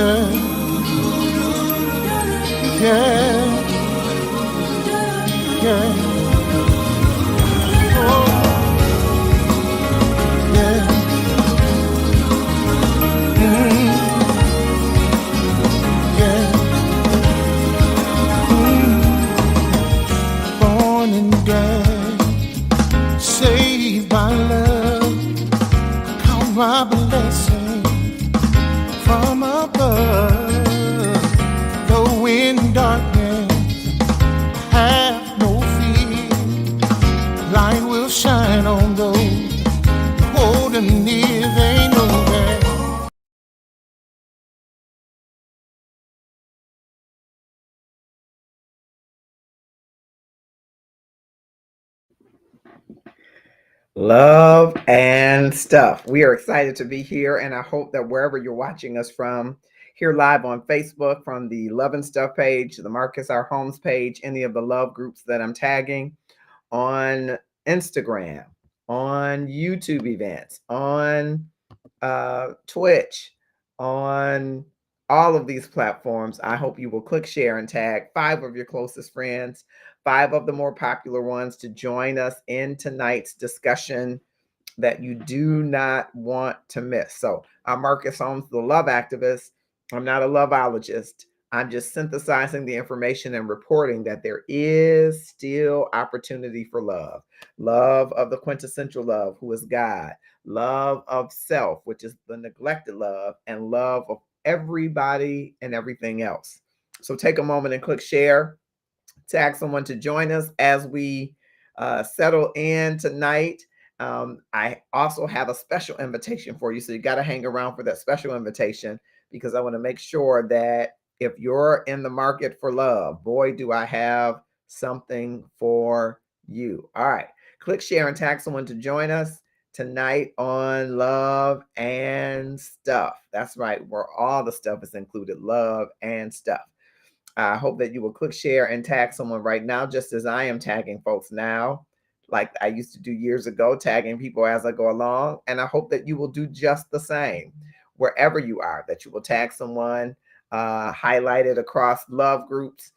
yeah, yeah. Oh, yeah. Yeah. Born and died, saved by love, count my blessing from above. Though in darkness, have no fear. Light will shine on those holding near. They know that. Love and stuff. We are excited to be here, and I hope that wherever you're watching us from, here live on Facebook, from the Love and Stuff page, the Marcus Our Homes page, any of the love groups that I'm tagging, on Instagram, on YouTube events, on Twitch, on all of these platforms. I hope you will click share and tag 5 of your closest friends, 5 of the more popular ones, to join us in tonight's discussion that you do not want to miss. So I'm Marcus Holmes, the love activist. I'm not a loveologist. I'm just synthesizing the information and reporting that there is still opportunity for love. Love of the quintessential love, who is God. Love of self, which is the neglected love, and love of everybody and everything else. So take a moment and click share. Tag someone to join us as we settle in tonight. I also have a special invitation for you, so you got to hang around for that special invitation, because I want to make sure that if you're in the market for love, boy, do I have something for you. All right, click share and tag someone to join us tonight on Love and Stuff. That's right, where all the stuff is included, love and stuff. I hope that you will click share and tag someone right now, just as I am tagging folks now, like I used to do years ago, tagging people as I go along. And I hope that you will do just the same wherever you are, that you will tag someone, highlight it across love groups,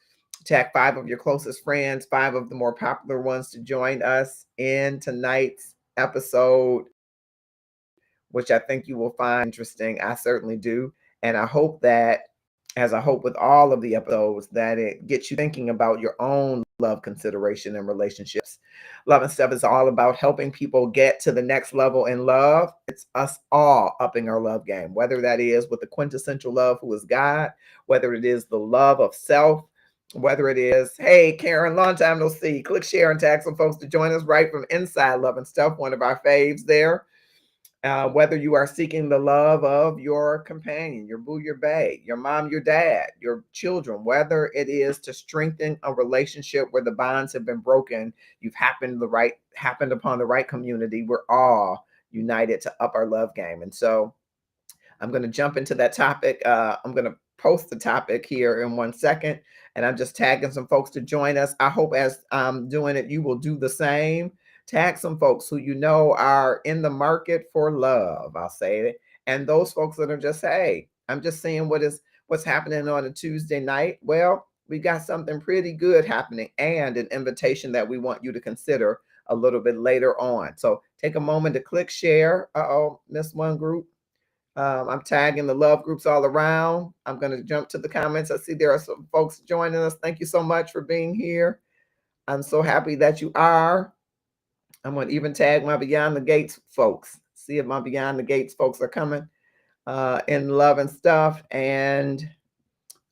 tag 5 of your closest friends, 5 of the more popular ones, to join us in tonight's episode, which I think you will find interesting. I certainly do. And I hope that, as I hope with all of the episodes, that it gets you thinking about your own love consideration and relationships. Love and Stuff is all about helping people get to the next level in love. It's us all upping our love game, whether that is with the quintessential love, who is God, whether it is the love of self, whether it is, hey, Karen, long time no see. Click share and tag some folks to join us right from inside Love and Stuff, one of our faves there. Whether you are seeking the love of your companion, your boo, your bae, your mom, your dad, your children, whether it is to strengthen a relationship where the bonds have been broken, you've happened upon the right community. We're all united to up our love game. And so I'm going to jump into that topic. I'm going to post the topic here in 1 second, and I'm just tagging some folks to join us. I hope as I'm doing it, you will do the same. Tag some folks who you know are in the market for love, I'll say it. And those folks that are just, hey, I'm just seeing what's happening on a Tuesday night. Well, we got something pretty good happening, and an invitation that we want you to consider a little bit later on. So take a moment to click share. Missed one group. I'm tagging the love groups all around. I'm going to jump to the comments. I see there are some folks joining us. Thank you so much for being here. I'm so happy that you are. I'm going to even tag my Beyond the Gates folks. See if my Beyond the Gates folks are coming in Love and Stuff. And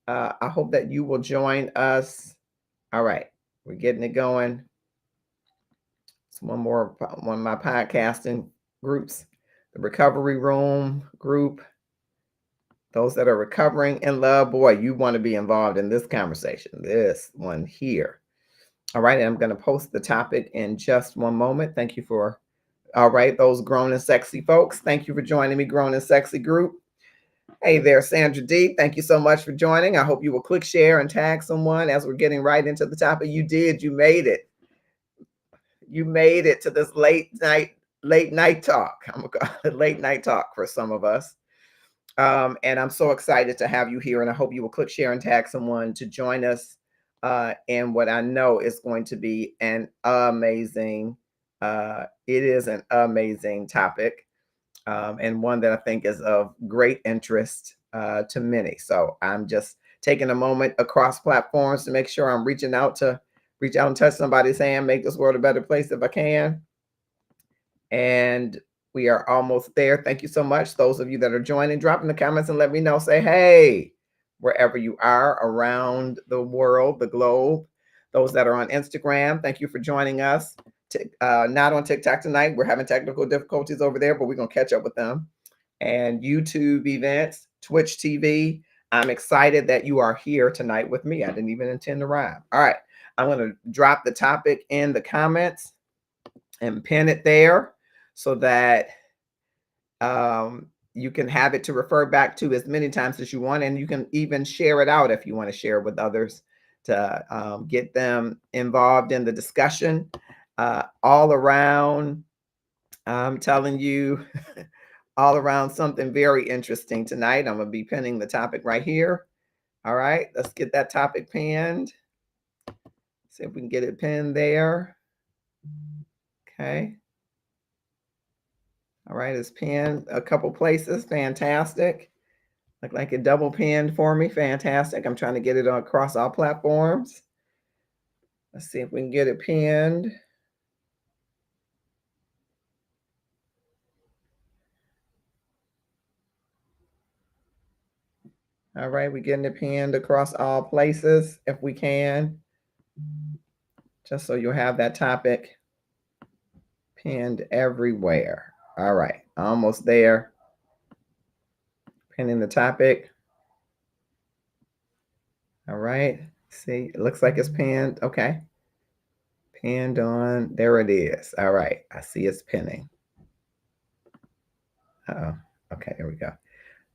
I hope that you will join us. All right. We're getting it going. It's one of my podcasting groups, the Recovery Room group. Those that are recovering in love, boy, you want to be involved in this conversation, this one here. All right, and I'm going to post the topic in just one moment. Thank you for, all right, those grown and sexy folks. Thank you for joining me, Grown and Sexy group. Hey there, Sandra D. Thank you so much for joining. I hope you will click share and tag someone as we're getting right into the topic. You did. You made it. You made it to this late night talk. I'm going to call it late night talk for some of us. And I'm so excited to have you here. And I hope you will click share and tag someone to join us in what I know is going to be an amazing, it is an amazing topic, and one that I think is of great interest to many. So I'm just taking a moment across platforms to make sure I'm reaching out and touch somebody's hand, make this world a better place if I can. And we are almost there. Thank you so much. Those of you that are joining, drop in the comments and let me know. Say, hey, wherever you are around the world, the globe. Those that are on Instagram, thank you for joining us. Not on TikTok tonight. We're having technical difficulties over there, but we're going to catch up with them. And YouTube events, Twitch TV. I'm excited that you are here tonight with me. I didn't even intend to rhyme. All right. I'm going to drop the topic in the comments and pin it there so that you can have it to refer back to as many times as you want. And you can even share it out if you want to share it with others to get them involved in the discussion all around. I'm telling you, all around something very interesting tonight. I'm going to be pinning the topic right here. All right, let's get that topic pinned. See if we can get it pinned there. Okay. All right, it's pinned a couple places. Fantastic. Look like it double pinned for me. Fantastic. I'm trying to get it across all platforms. Let's see if we can get it pinned. All right, we're getting it pinned across all places if we can. Just so you'll have that topic pinned everywhere. All right, almost there. Pinning the topic. All right, see, it looks like it's pinned. Okay. Pinned on, there it is. All right, I see it's pinning. Uh-oh, okay, here we go.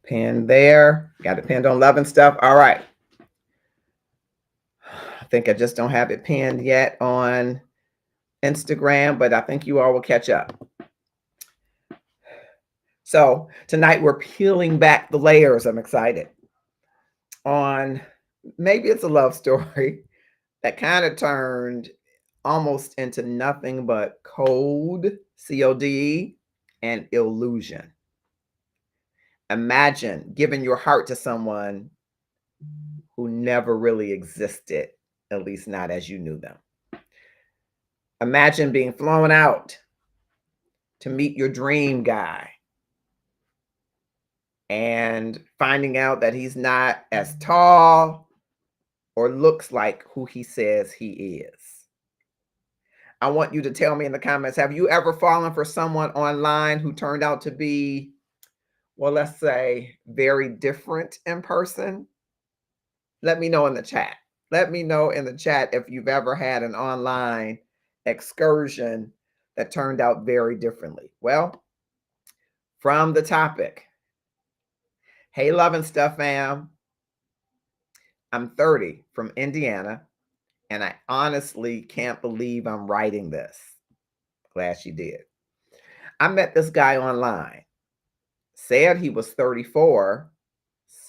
Pinned there, got it pinned on Love and Stuff. All right. I think I just don't have it pinned yet on Instagram, but I think you all will catch up. So tonight we're peeling back the layers. I'm excited on maybe it's a love story that kind of turned almost into nothing but code, COD, and illusion. Imagine giving your heart to someone who never really existed, at least not as you knew them. Imagine being flown out to meet your dream guy and finding out that he's not as tall or looks like who he says he is. I want you to tell me in the comments, have you ever fallen for someone online who turned out to be, well, let's say, very different in person? Let me know in the chat. Let me know in the chat if you've ever had an online excursion that turned out very differently. Well, from the topic, hey, Love and Stuff fam, I'm 30 from Indiana, and I honestly can't believe I'm writing this. Glad she did. I met this guy online, said he was 34,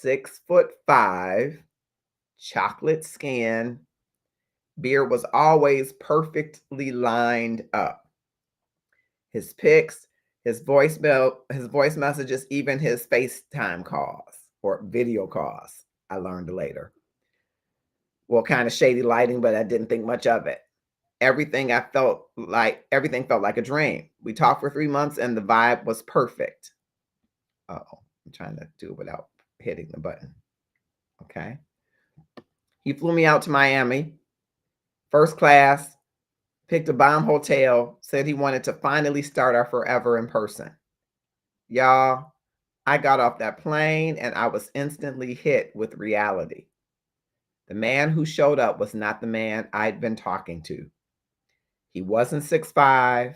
6'5", chocolate skin, beard was always perfectly lined up. His pics, his voice messages, even his FaceTime calls or video calls, I learned later. Well, kind of shady lighting, but I didn't think much of it. Everything felt like a dream. We talked for 3 months and the vibe was perfect. Uh-oh, I'm trying to do it without hitting the button. Okay. He flew me out to Miami, first class, picked a bomb hotel, said he wanted to finally start our forever in person. Y'all, I got off that plane and I was instantly hit with reality. The man who showed up was not the man I'd been talking to. He wasn't 6'5",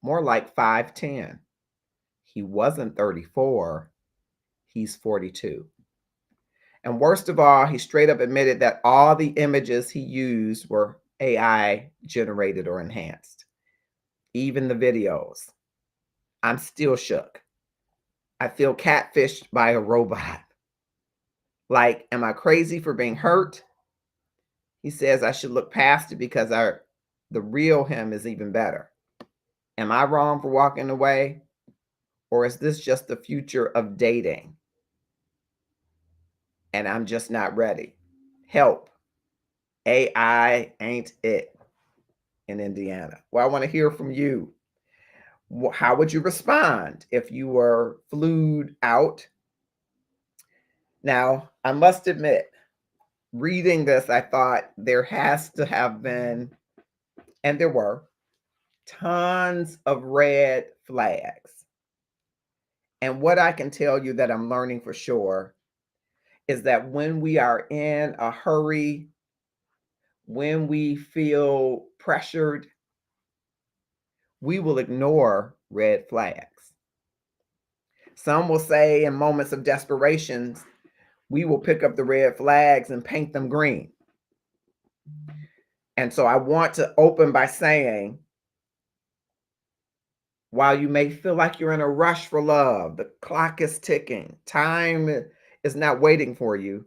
more like 5'10". He wasn't 34, he's 42. And worst of all, he straight up admitted that all the images he used were AI generated or enhanced, even the videos. I'm still shook. I feel catfished by a robot. Like, am I crazy for being hurt? He says I should look past it because the real him is even better. Am I wrong for walking away? Or is this just the future of dating? And I'm just not ready. Help. AI ain't it in Indiana. Well, I want to hear from you. How would you respond if you were flued out? Now, I must admit, reading this, I thought there has to have been, and there were, tons of red flags. And what I can tell you that I'm learning for sure is that when we are in a hurry, when we feel pressured, we will ignore red flags. Some will say in moments of desperation, we will pick up the red flags and paint them green. And so I want to open by saying, while you may feel like you're in a rush for love, the clock is ticking, time is not waiting for you,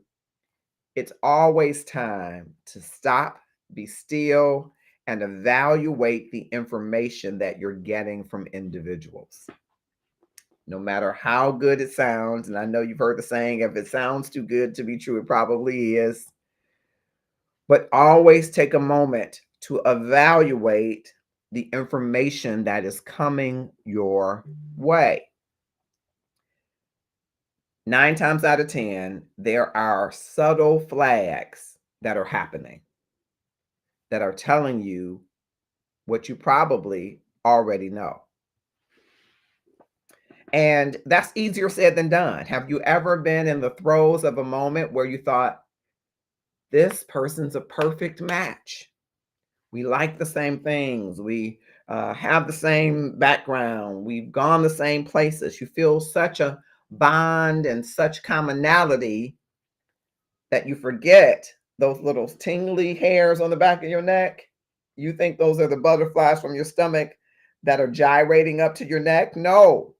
it's always time to stop, be still, and evaluate the information that you're getting from individuals. No matter how good it sounds, and I know you've heard the saying, if it sounds too good to be true, it probably is. But always take a moment to evaluate the information that is coming your way. 9 times out of 10, there are subtle flags that are happening that are telling you what you probably already know. And that's easier said than done. Have you ever been in the throes of a moment where you thought, this person's a perfect match? We like the same things. We have the same background. We've gone the same places. You feel such a bond and such commonality that you forget those little tingly hairs on the back of your neck. You think those are the butterflies from your stomach that are gyrating up to your neck? No.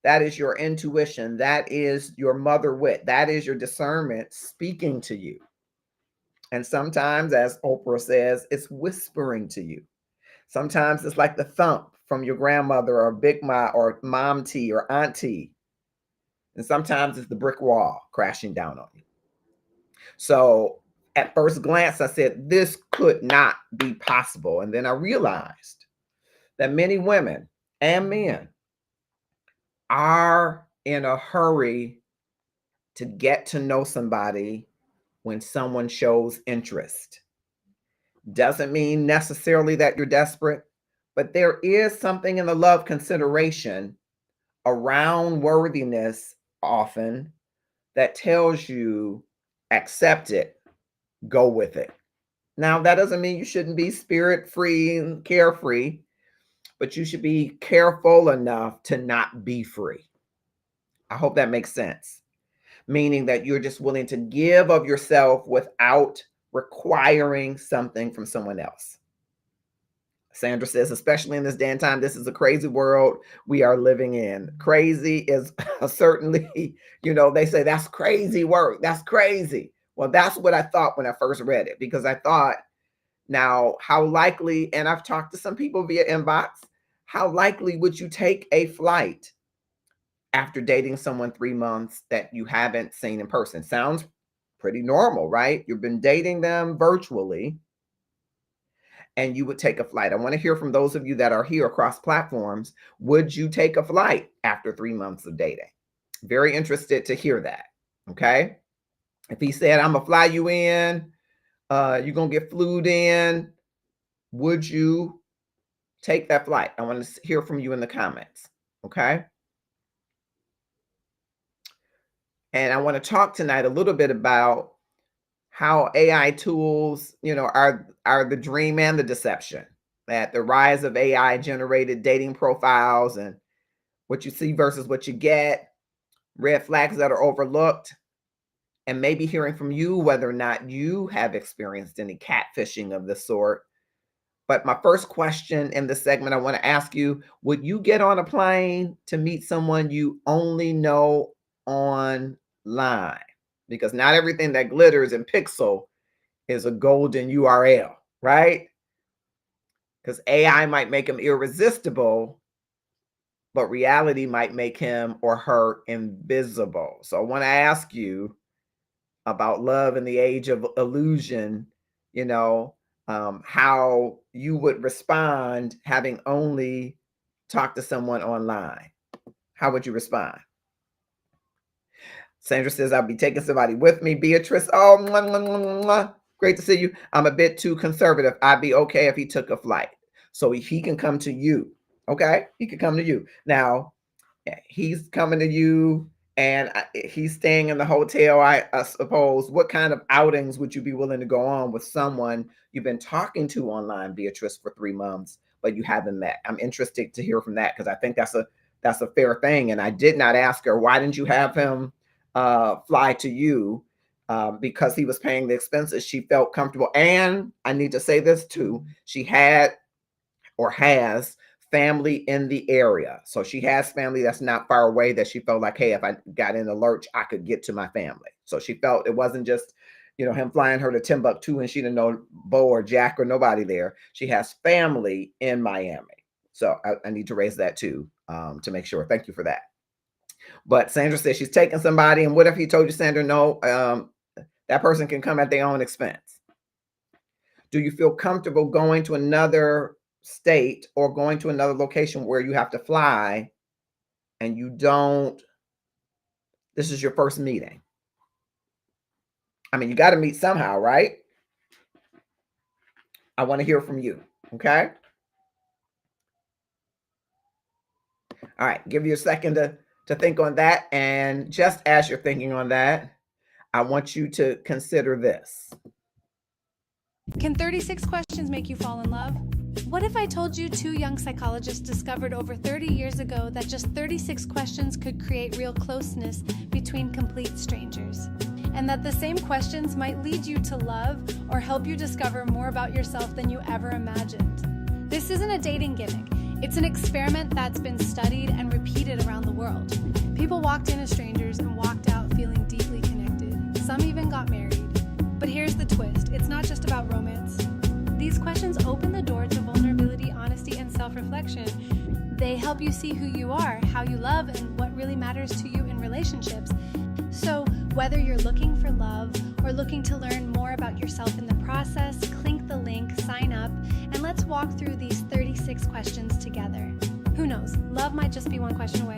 That is your intuition. That is your mother wit. That is your discernment speaking to you. And sometimes, as Oprah says, it's whispering to you. Sometimes it's like the thump from your grandmother or Big Ma or Mom T or Auntie. And sometimes it's the brick wall crashing down on you. So at first glance, I said, this could not be possible. And then I realized that many women and men are in a hurry to get to know somebody when someone shows interest. Doesn't mean necessarily that you're desperate, but there is something in the love consideration around worthiness often that tells you accept it, go with it. Now, that doesn't mean you shouldn't be spirit free and carefree, but you should be careful enough to not be free. I hope that makes sense. Meaning that you're just willing to give of yourself without requiring something from someone else. Sandra says, especially in this day and time, this is a crazy world we are living in. Crazy is certainly, they say that's crazy work. That's crazy. Well, that's what I thought when I first read it, because I thought, now, how likely, and I've talked to some people via inbox, how likely would you take a flight after dating someone 3 months that you haven't seen in person? Sounds pretty normal, right? You've been dating them virtually and you would take a flight. I want to hear from those of you that are here across platforms. Would you take a flight after 3 months of dating? Very interested to hear that. Okay. If he said, I'm gonna fly you in, you're gonna get flued in, would you take that flight? I want to hear from you in the comments. Okay. And I want to talk tonight a little bit about how AI tools, are the dream and the deception. That the rise of AI generated dating profiles and what you see versus what you get, red flags that are overlooked, and maybe hearing from you whether or not you have experienced any catfishing of this sort, But my first question in this segment, I want to ask you, would you get on a plane to meet someone you only know online? Because not everything that glitters and pixel is a golden URL, right? Because AI might make him irresistible, but reality might make him or her invisible. So I want to ask you about love in the age of illusion, you know, how you would respond having only talked to someone online. How would you respond? Sandra says, I'll be taking somebody with me. Beatrice, oh, mwah, mwah, mwah, mwah. Great to see you. I'm a bit too conservative. I'd be okay if he took a flight. So he can come to you. Okay? He could come to you. Now, he's coming to you and he's staying in the hotel, I suppose. What kind of outings would you be willing to go on with someone you've been talking to online, Beatrice, for 3 months, but you haven't met? I'm interested to hear from that because I think that's a fair thing. And I did not ask her, why didn't you have him fly to you? Because he was paying the expenses. She felt comfortable. And I need to say this too. She had or has family in the area. So she has family that's not far away that she felt like, hey, if I got in a lurch, I could get to my family. So she felt it wasn't just, him flying her to Timbuktu and she didn't know Bo or Jack or nobody there. She has family in Miami. So I need to raise that too, to make sure. Thank you for that. But Sandra says she's taking somebody. And what if he told you, Sandra, no, that person can come at their own expense? Do you feel comfortable going to another state or going to another location where you have to fly and this is your first meeting? I mean, you got to meet somehow, right? I want to hear from you. Okay. All right. Give you a second to think on that. And just as you're thinking on that, I want you to consider this. Can 36 questions make you fall in love? What if I told you 2 young psychologists discovered over 30 years ago that just 36 questions could create real closeness between complete strangers? And that the same questions might lead you to love or help you discover more about yourself than you ever imagined. This isn't a dating gimmick. It's an experiment that's been studied and repeated around the world. People walked in as strangers and walked out feeling deeply connected. Some even got married. But here's the twist. It's not just about romance. These questions open the door to vulnerability, honesty, and self-reflection. They help you see who you are, how you love, and what really matters to you in relationships. So whether you're looking for love or looking to learn more about yourself in the process, click the link, sign up, and let's walk through these 36 questions together. Who knows? Love might just be one question away.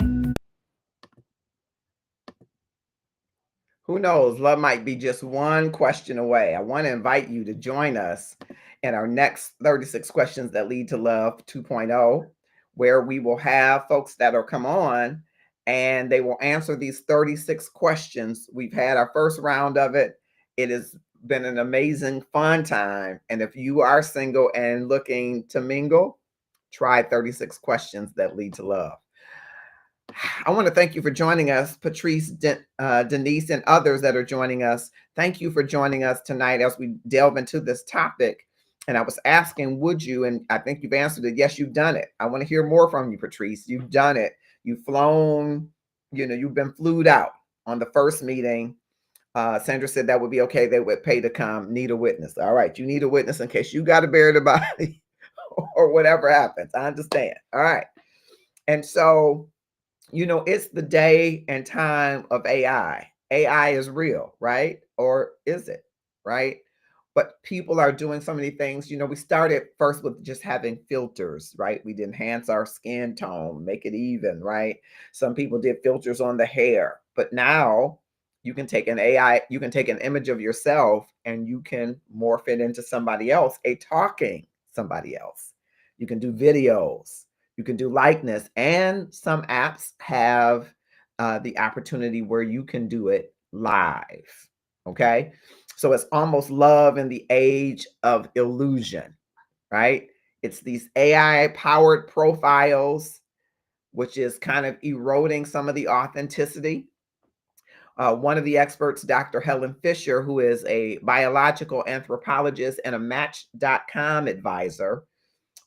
Who knows? Love might be just one question away. I want to invite you to join us in our next 36 questions that lead to love 2.0, where we will have folks that'll come on and they will answer these 36 questions. We've had our first round of it. It has been an amazing, fun time. And if you are single and looking to mingle, try 36 questions that lead to love. I want to thank you for joining us, Patrice, Denise, and others that are joining us. Thank you for joining us tonight as we delve into this topic. And I was asking, would you? And I think you've answered it. Yes, you've done it. I want to hear more from you, Patrice. You've done it. You've flown, you've been flued out on the first meeting. Sandra said that would be okay. They would pay to come. Need a witness. All right. You need a witness in case you got to bury the body or whatever happens. I understand. All right. And so, it's the day and time of AI. AI is real, right? Or is it, right? But people are doing so many things. We started first with just having filters, right? We'd enhance our skin tone, make it even, right? Some people did filters on the hair. But now you can take an image of yourself and you can morph it into somebody else, a talking somebody else. You can do videos. You can do likeness, and some apps have the opportunity where you can do it live. Okay. So it's almost love in the age of illusion, right? It's these AI powered profiles, which is kind of eroding some of the authenticity. One of the experts, Dr. Helen Fisher, who is a biological anthropologist and a Match.com advisor,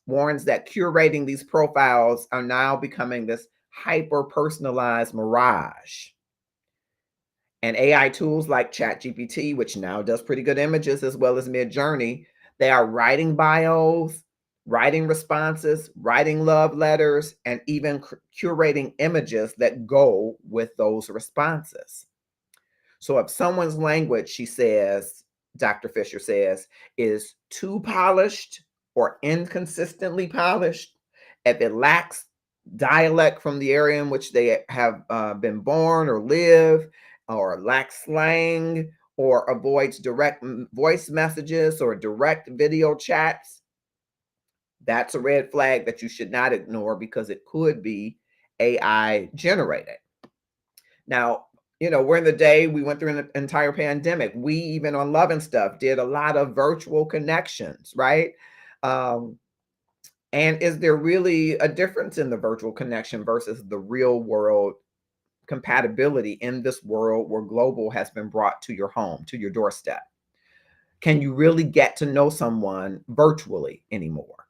warns that curating these profiles are now becoming this hyper-personalized mirage. And AI tools like ChatGPT, which now does pretty good images as well as Midjourney, they are writing bios, writing responses, writing love letters, and even curating images that go with those responses. So if someone's language, she says, Dr. Fisher says, is too polished or inconsistently polished, if it lacks dialect from the area in which they have been born or live, or lacks slang, or avoids direct voice messages or direct video chats, that's a red flag that you should not ignore because it could be AI generated. Now, we're in the day, we went through an entire pandemic. We, even on Love and Stuff, did a lot of virtual connections, right? And is there really a difference in the virtual connection versus the real world compatibility in this world where global has been brought to your home, to your doorstep? Can you really get to know someone virtually anymore?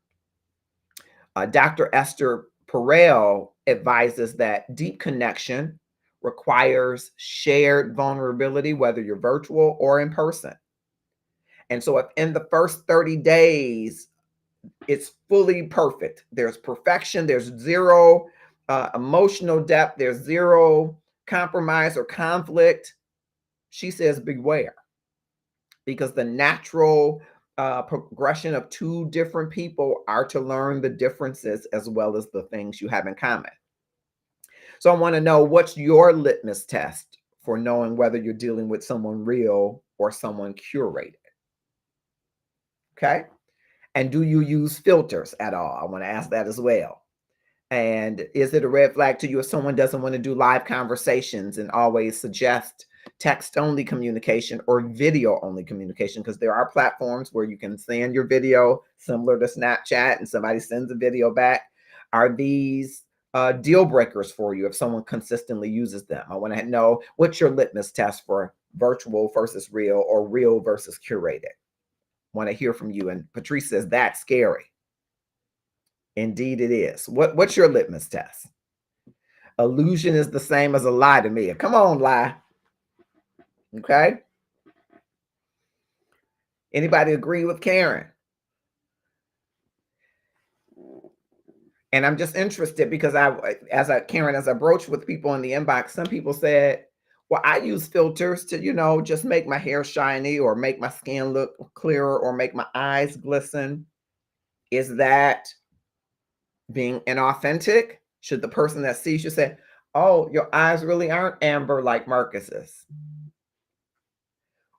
Dr. Esther Perel advises that deep connection requires shared vulnerability, whether you're virtual or in person. And so if in the first 30 days, it's fully perfect, there's perfection, there's zero emotional depth, there's zero compromise or conflict, she says beware, because the natural progression of two different people are to learn the differences as well as the things you have in common. So I want to know, what's your litmus test for knowing whether you're dealing with someone real or someone curated? Okay. And do you use filters at all? I want to ask that as well. And is it a red flag to you if someone doesn't want to do live conversations and always suggest text-only communication or video-only communication? Because there are platforms where you can send your video similar to Snapchat and somebody sends a video back. Are these deal breakers for you if someone consistently uses them? I want to know, what's your litmus test for virtual versus real or real versus curated? Want to hear from you. And Patrice says, that's scary. Indeed it is. What's your litmus test? Illusion is the same as a lie to me. Come on, lie. Okay. Anybody agree with Karen? And I'm just interested because Karen, as I broached with people in the inbox, some people said, well, I use filters to, just make my hair shiny or make my skin look clearer or make my eyes glisten. Is that being inauthentic? Should the person that sees you say, oh, your eyes really aren't amber like Marcus's?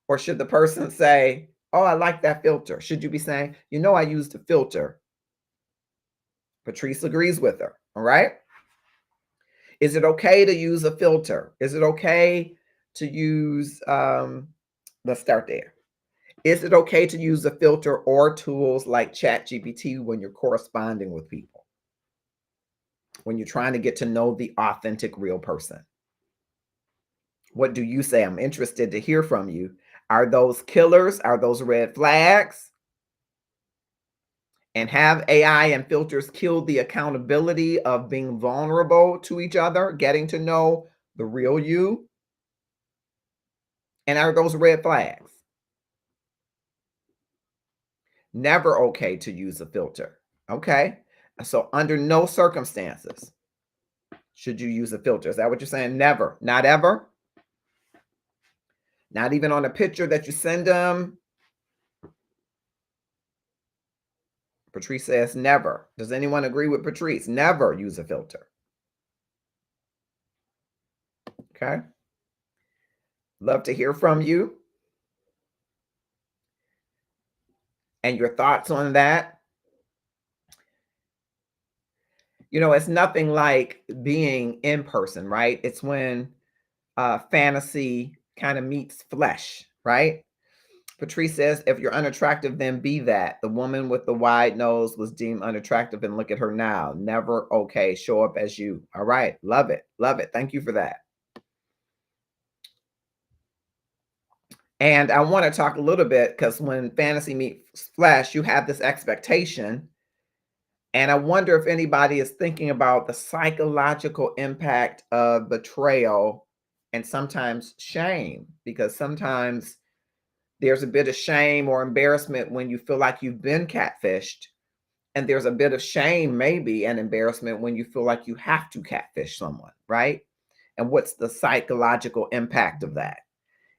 Or should the person say, oh, I like that filter? Should you be saying, I used a filter? Patrice agrees with her. All right. Is it okay to use a filter? Is it okay to use, let's start there. Is it okay to use a filter or tools like ChatGPT when you're corresponding with people? When you're trying to get to know the authentic real person? What do you say? I'm interested to hear from you. Are those killers? Are those red flags? And have AI and filters killed the accountability of being vulnerable to each other, getting to know the real you? And are those red flags? Never okay to use a filter. Okay. So under no circumstances should you use a filter. Is that what you're saying? Never. Not ever? Not even on a picture that you send them? Patrice says never. Does anyone agree with Patrice? Never use a filter. Okay. Love to hear from you and your thoughts on that. It's nothing like being in person, right? It's when fantasy kind of meets flesh, right? Patrice says, if you're unattractive, then be that. The woman with the wide nose was deemed unattractive, and look at her now. Never okay. Show up as you. All right. Love it. Love it. Thank you for that. And I want to talk a little bit, because when fantasy meets flesh, you have this expectation And I wonder if anybody is thinking about the psychological impact of betrayal and sometimes shame, because sometimes there's a bit of shame or embarrassment when you feel like you've been catfished. And there's a bit of shame, maybe, and embarrassment when you feel like you have to catfish someone, right? And what's the psychological impact of that?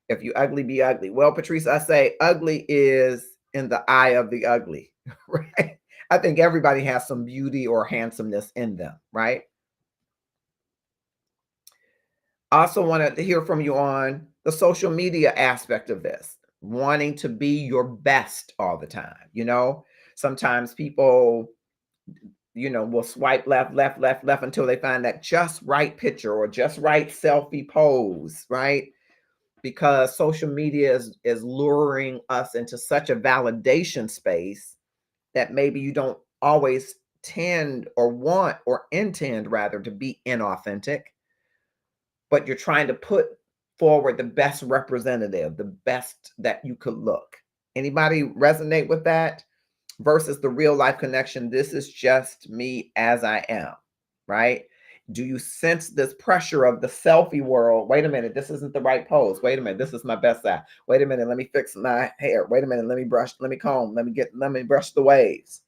If you ugly, be ugly. Well, Patrice, I say ugly is in the eye of the ugly, right? I think everybody has some beauty or handsomeness in them, right? I also wanted to hear from you on the social media aspect of this, wanting to be your best all the time. Sometimes people, will swipe left, left, left, left until they find that just right picture or just right selfie pose, right? Because social media is luring us into such a validation space that maybe you don't always tend or want or intend rather to be inauthentic, but you're trying to put forward the best representative, the best that you could look. Anybody resonate with that? Versus the real life connection. This is just me as I am, right? Do you sense this pressure of the selfie world? Wait a minute, this isn't the right pose. Wait a minute, this is my best side. Wait a minute, let me fix my hair. Wait a minute, let me brush, let me comb, let me brush the waves.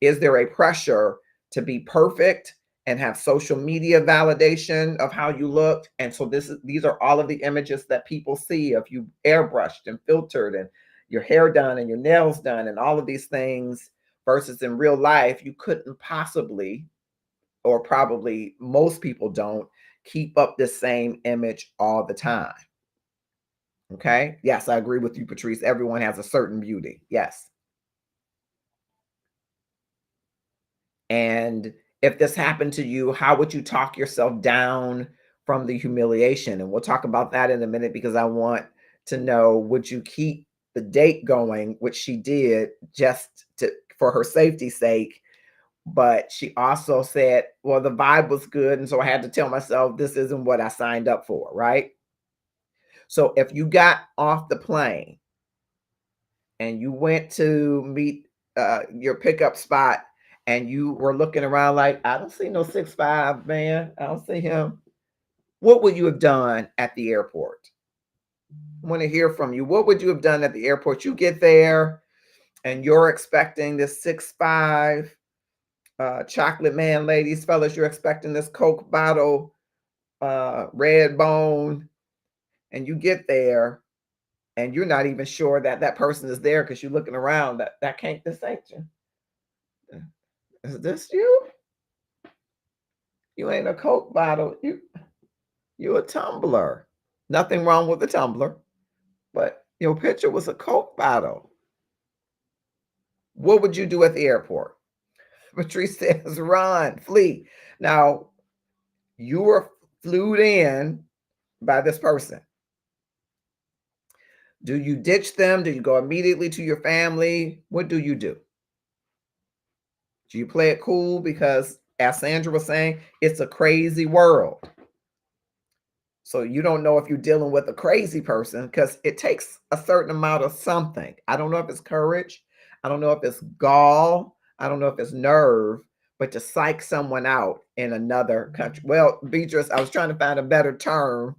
Is there a pressure to be perfect and have social media validation of how you look? And so these are all of the images that people see of you airbrushed and filtered and your hair done and your nails done and all of these things, versus in real life, you couldn't possibly, or probably most people don't, keep up the same image all the time. Okay. Yes, I agree with you, Patrice. Everyone has a certain beauty. Yes. And if this happened to you, how would you talk yourself down from the humiliation? And we'll talk about that in a minute, because I want to know, would you keep the date going, which she did just for her safety's sake? But she also said, well, the vibe was good. And so I had to tell myself, this isn't what I signed up for, right? So if you got off the plane and you went to meet your pickup spot and you were looking around like, I don't see no 6'5" man. I don't see him. What would you have done at the airport? I want to hear from you. What would you have done at the airport? You get there and you're expecting this 6'5" chocolate man, ladies, fellas, you're expecting this Coke bottle, red bone, and you get there and you're not even sure that that person is there because you're looking around. That can't, this ain't you. Is this you? You ain't a Coke bottle. You a tumbler. Nothing wrong with the tumbler, but your picture was a Coke bottle. What would you do at the airport? Patrice says, run, flee. Now, you were flued in by this person. Do you ditch them? Do you go immediately to your family? What do you do? Do you play it cool? Because as Sandra was saying, it's a crazy world. So you don't know if you're dealing with a crazy person, because it takes a certain amount of something. I don't know if it's courage. I don't know if it's gall. I don't know if it's nerve, but to psych someone out in another country. Well, Beatrice, I was trying to find a better term,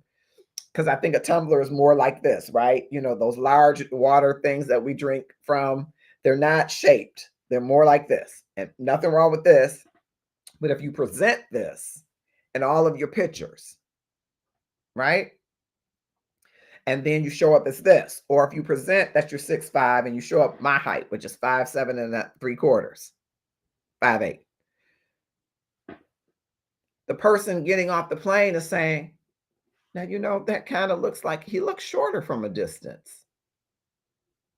because I think a tumbler is more like this, right? Those large water things that we drink from, they're not shaped. They're more like this. And nothing wrong with this. But if you present this in all of your pictures, right? And then you show up as this. Or if you present that you're 6'5" and you show up my height, which is 5'7 3/4, 5'8". The person getting off the plane is saying, now, that kind of looks like he looks shorter from a distance.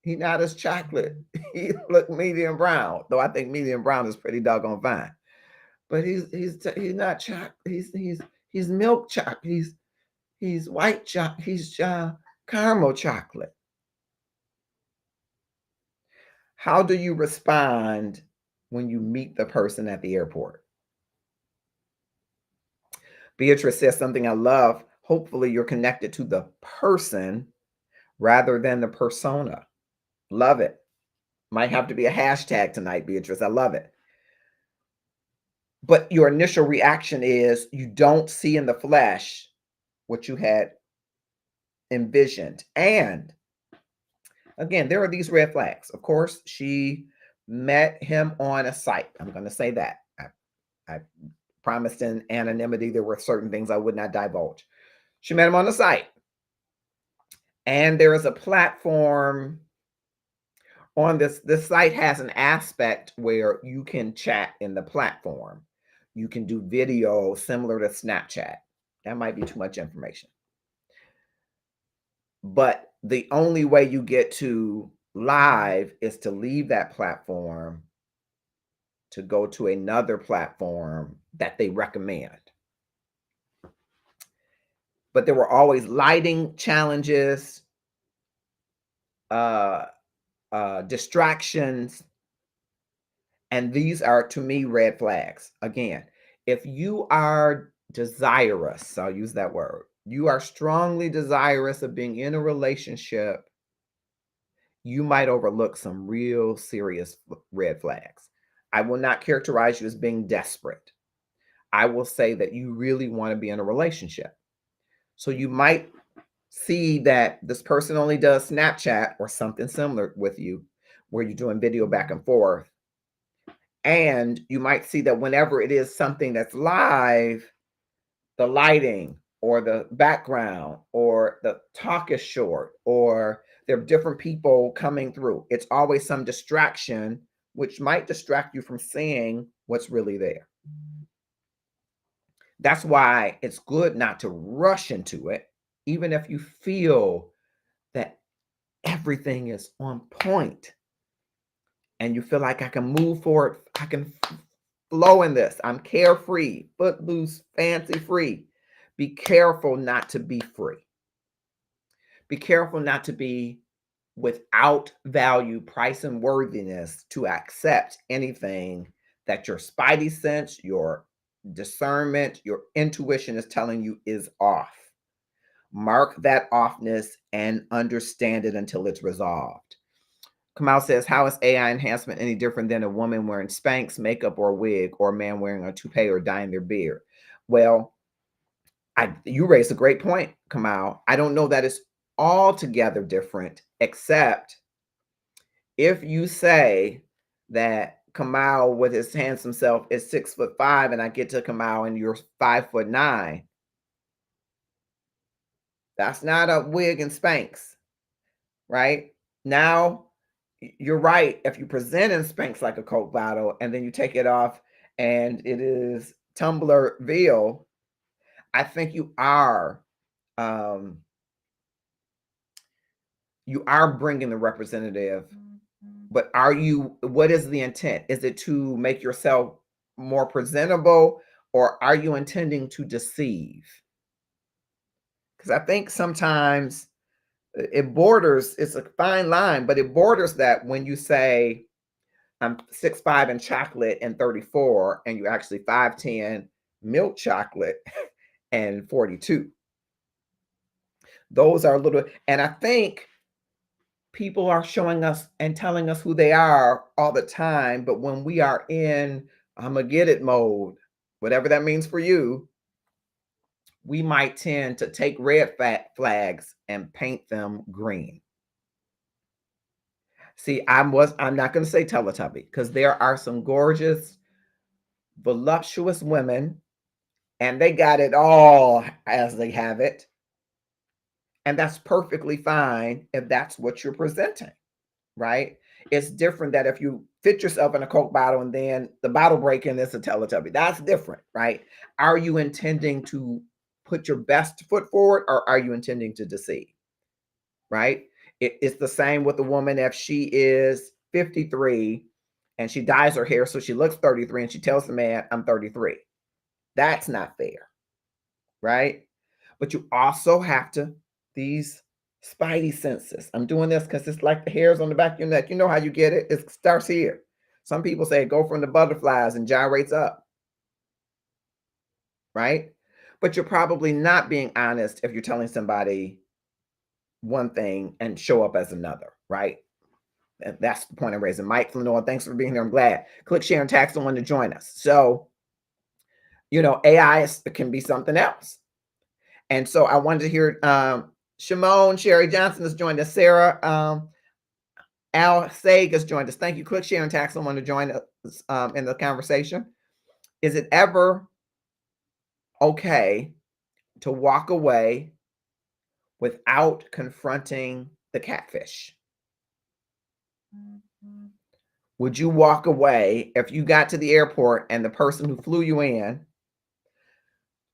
He's not as chocolate. He look medium brown, though I think medium brown is pretty doggone fine. But he's not chocolate. He's milk chocolate. He's white chocolate. He's caramel chocolate. How do you respond when you meet the person at the airport? Beatrice says something I love. Hopefully you're connected to the person rather than the persona. Love it. Might have to be a hashtag tonight, Beatrice. I love it. but your initial reaction is you don't see in the flesh what you had envisioned. And again, there are these red flags. Of course, she met him on a site. I'm going to say that. I promised in anonymity there were certain things I would not divulge. She met him on the site. And there is a platform on this site has an aspect where you can chat in the platform. You can do video similar to Snapchat. That might be too much information. But the only way you get to live is to leave that platform to go to another platform that they recommend. But there were always lighting challenges, distractions, and these are, to me, red flags. Again, if you are desirous, I'll use that word, you are strongly desirous of being in a relationship, you might overlook some real serious red flags. I will not characterize you as being desperate. I will say that you really want to be in a relationship. So you might see that this person only does Snapchat or something similar with you, where you're doing video back and forth. And you might see that whenever it is something that's live, the lighting or the background or the talk is short, or there are different people coming through. It's always some distraction, which might distract you from seeing what's really there. That's why it's good not to rush into it, even if you feel that everything is on point and you feel like I can move forward, I can flow in this. I'm carefree, footloose, fancy free. Be careful not to be free. Be careful not to be without value, price, and worthiness to accept anything that your spidey sense, your discernment, your intuition is telling you is off. Mark that offness and understand it until it's resolved. Kamal says, how is AI enhancement any different than a woman wearing Spanx, makeup, or a wig, or a man wearing a toupee or dyeing their beard? Well, you raised a great point, Kamal. I don't know that it's altogether different, except if you say that Kamal with his handsome self is 6'5", and I get to Kamal and you're 5'9", that's not a wig and Spanx, right? Now, you're right. If you present in Spanx like a Coke bottle and then you take it off and it is Tumblr veil, I think you are bringing the representative. But what is the intent? Is it to make yourself more presentable, or are you intending to deceive? Because I think sometimes it borders, it's a fine line, but it borders that when you say I'm 6'5" in chocolate and 34, and you actually 5'10" milk chocolate and 42. Those are a little, and I think people are showing us and telling us who they are all the time, but when we are in I'ma get it mode, whatever that means for you, we might tend to take red flags and paint them green. See, I'm not going to say Teletubby, because there are some gorgeous, voluptuous women, and they got it all as they have it. And that's perfectly fine if that's what you're presenting, right? It's different that if you fit yourself in a Coke bottle and then the bottle breaking is a Teletubby. That's different, right? Are you intending to put your best foot forward, or are you intending to deceive, right? It's the same with a woman if she is 53 and she dyes her hair so she looks 33 and she tells the man, I'm 33. That's not fair, right? But you also have to, these spidey senses. I'm doing this because it's like the hairs on the back of your neck. You know how you get it? It starts here. Some people say go from the butterflies and gyrates up, right? But you're probably not being honest if you're telling somebody one thing and show up as another, right? And that's the point I'm raising. Mike Flanoa, thanks for being here. I'm glad. Click, share, and tag someone to join us. So AI can be something else. And so I wanted to hear Shimon, Sherry Johnson has joined us. Sarah Al Sag has joined us. Thank you. Click share and tag someone to join us in the conversation. Is it ever okay to walk away without confronting the catfish? Would you walk away if you got to the airport and the person who flew you in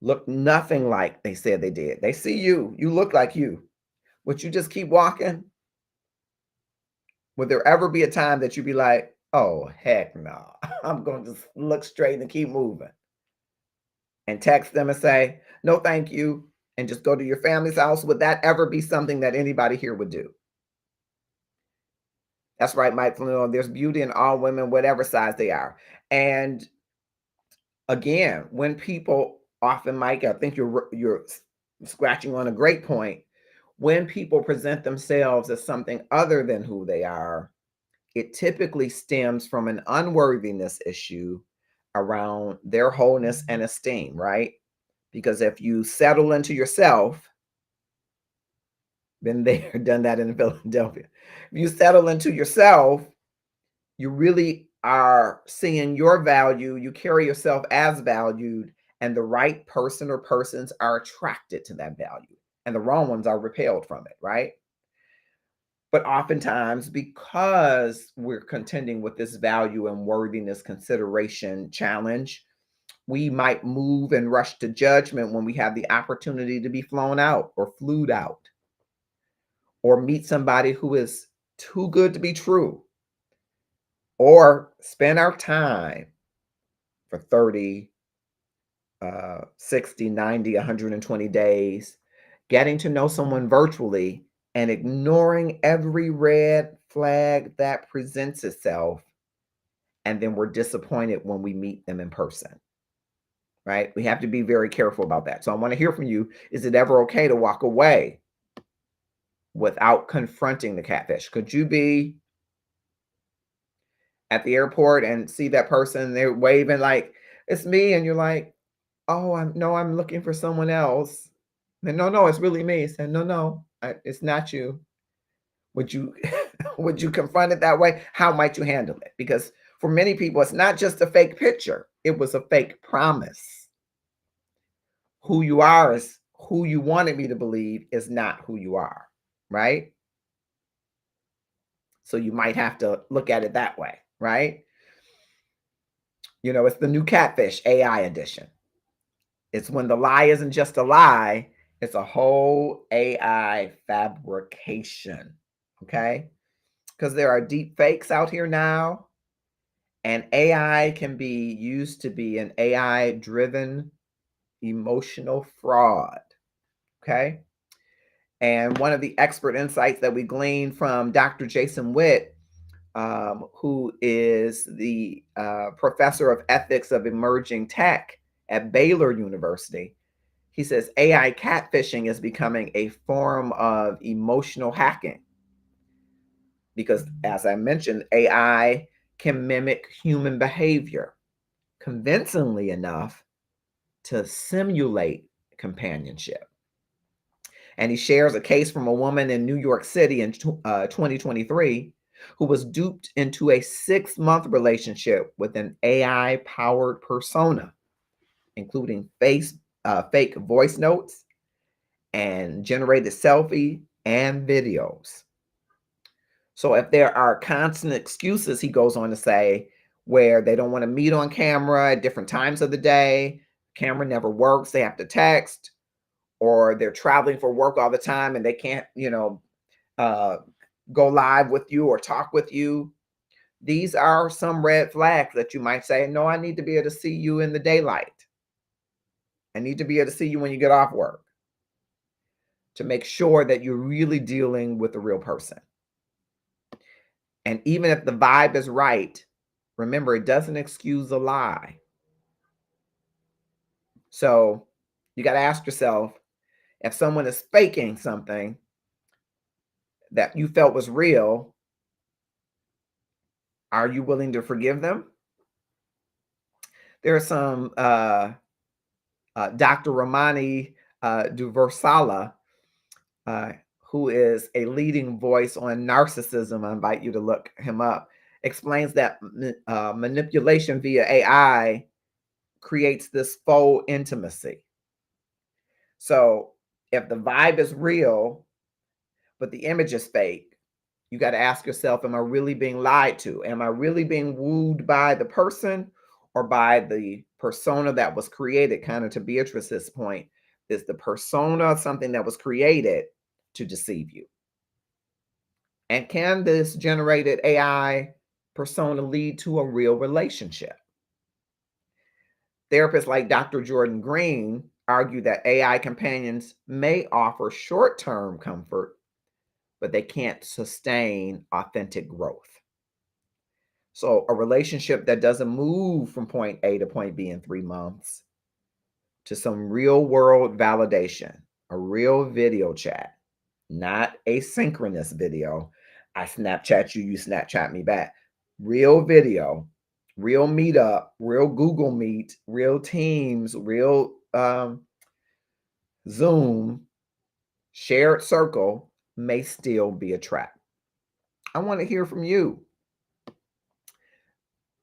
looked nothing like they said they did? They see you, you look like you. Would you just keep walking? Would there ever be a time that you'd be like, oh, heck no, I'm going to just look straight and keep moving? And text them and say, no, thank you, and just go to your family's house? Would that ever be something that anybody here would do? That's right, Mike Flynn. There's beauty in all women, whatever size they are. And again, when people often, Mike, I think you're scratching on a great point. When people present themselves as something other than who they are, it typically stems from an unworthiness issue around their wholeness and esteem, right? Because if you settle into yourself, been there, done that in Philadelphia. If you settle into yourself, you really are seeing your value, you carry yourself as valued, and the right person or persons are attracted to that value, and the wrong ones are repelled from it, right? But oftentimes, because we're contending with this value and worthiness consideration challenge, we might move and rush to judgment when we have the opportunity to be flown out or flued out, or meet somebody who is too good to be true, or spend our time for 30, 60, 90, 120 days getting to know someone virtually and ignoring every red flag that presents itself. And then we're disappointed when we meet them in person, right? We have to be very careful about that. So I want to hear from you. Is it ever okay to walk away without confronting the catfish? Could you be at the airport and see that person, they're waving like, it's me, and you're like, oh, I'm looking for someone else. Then, no, it's really me. Said, no, it's not you. Would you would you confront it that way? How might you handle it? Because for many people, it's not just a fake picture. It was a fake promise. Who you are is who you wanted me to believe is not who you are, right? So you might have to look at it that way, right? It's the new catfish AI edition. It's when the lie isn't just a lie, it's a whole AI fabrication, okay? Because there are deep fakes out here now, and AI can be used to be an AI-driven emotional fraud, okay? And one of the expert insights that we gleaned from Dr. Jason Witt, who is the professor of ethics of emerging tech at Baylor University, he says AI catfishing is becoming a form of emotional hacking because, as I mentioned, AI can mimic human behavior convincingly enough to simulate companionship. And he shares a case from a woman in New York City in 2023 who was duped into a 6-month relationship with an AI-powered persona, including fake voice notes and generated selfie and videos. So if there are constant excuses, he goes on to say, where they don't want to meet on camera at different times of the day, camera never works, they have to text, or they're traveling for work all the time and they can't, go live with you or talk with you. These are some red flags that you might say, no, I need to be able to see you in the daylight. I need to be able to see you when you get off work, to make sure that you're really dealing with a real person. And even if the vibe is right, remember, it doesn't excuse a lie. So you got to ask yourself, if someone is faking something that you felt was real, are you willing to forgive them? There are some Dr. Ramani Duversala, who is a leading voice on narcissism, I invite you to look him up, explains that manipulation via AI creates this faux intimacy. So if the vibe is real, but the image is fake, you got to ask yourself, am I really being lied to? Am I really being wooed by the person or by the persona that was created? Kind of to Beatrice's point, is the persona something that was created to deceive you? And can this generated AI persona lead to a real relationship? Therapists like Dr. Jordan Green argue that AI companions may offer short-term comfort, but they can't sustain authentic growth. So a relationship that doesn't move from point A to point B in 3 months to some real world validation, a real video chat, not asynchronous video. I Snapchat you, you Snapchat me back. Real video, real meetup, real Google Meet, real Teams, real Zoom, shared circle may still be a trap. I want to hear from you.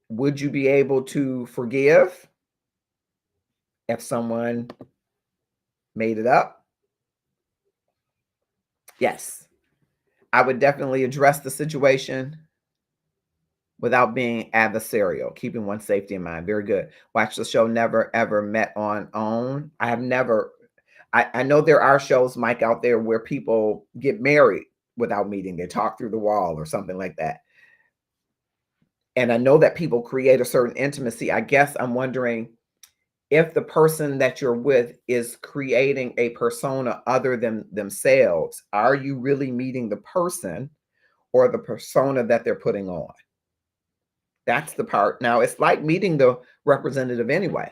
Would you be able to forgive if someone made it up? Yes. I would definitely address the situation without being adversarial, keeping one's safety in mind. Very good. Watch the show Never Ever Met on OWN. I have never, I know there are shows, Mike, out there where people get married without meeting. They talk through the wall or something like that. And I know that people create a certain intimacy. I guess I'm wondering if the person that you're with is creating a persona other than themselves, are you really meeting the person or the persona that they're putting on? That's the part. Now, it's like meeting the representative anyway,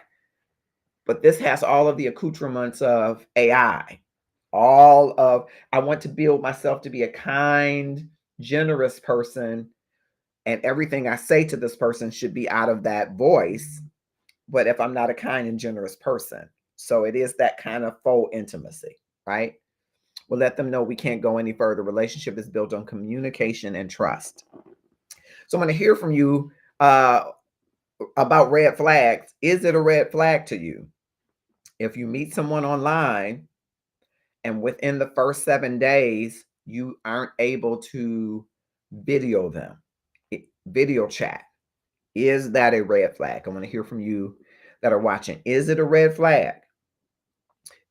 but this has all of the accoutrements of AI. I want to build myself to be a kind, generous person, and everything I say to this person should be out of that voice. But if I'm not a kind and generous person, so it is that kind of faux intimacy, right? We'll let them know we can't go any further. Relationship is built on communication and trust. So I'm going to hear from you about red flags. Is it a red flag to you if you meet someone online and within the first 7 days you aren't able to video them, video chat? Is that a red flag? I want to hear from you that are watching. Is it a red flag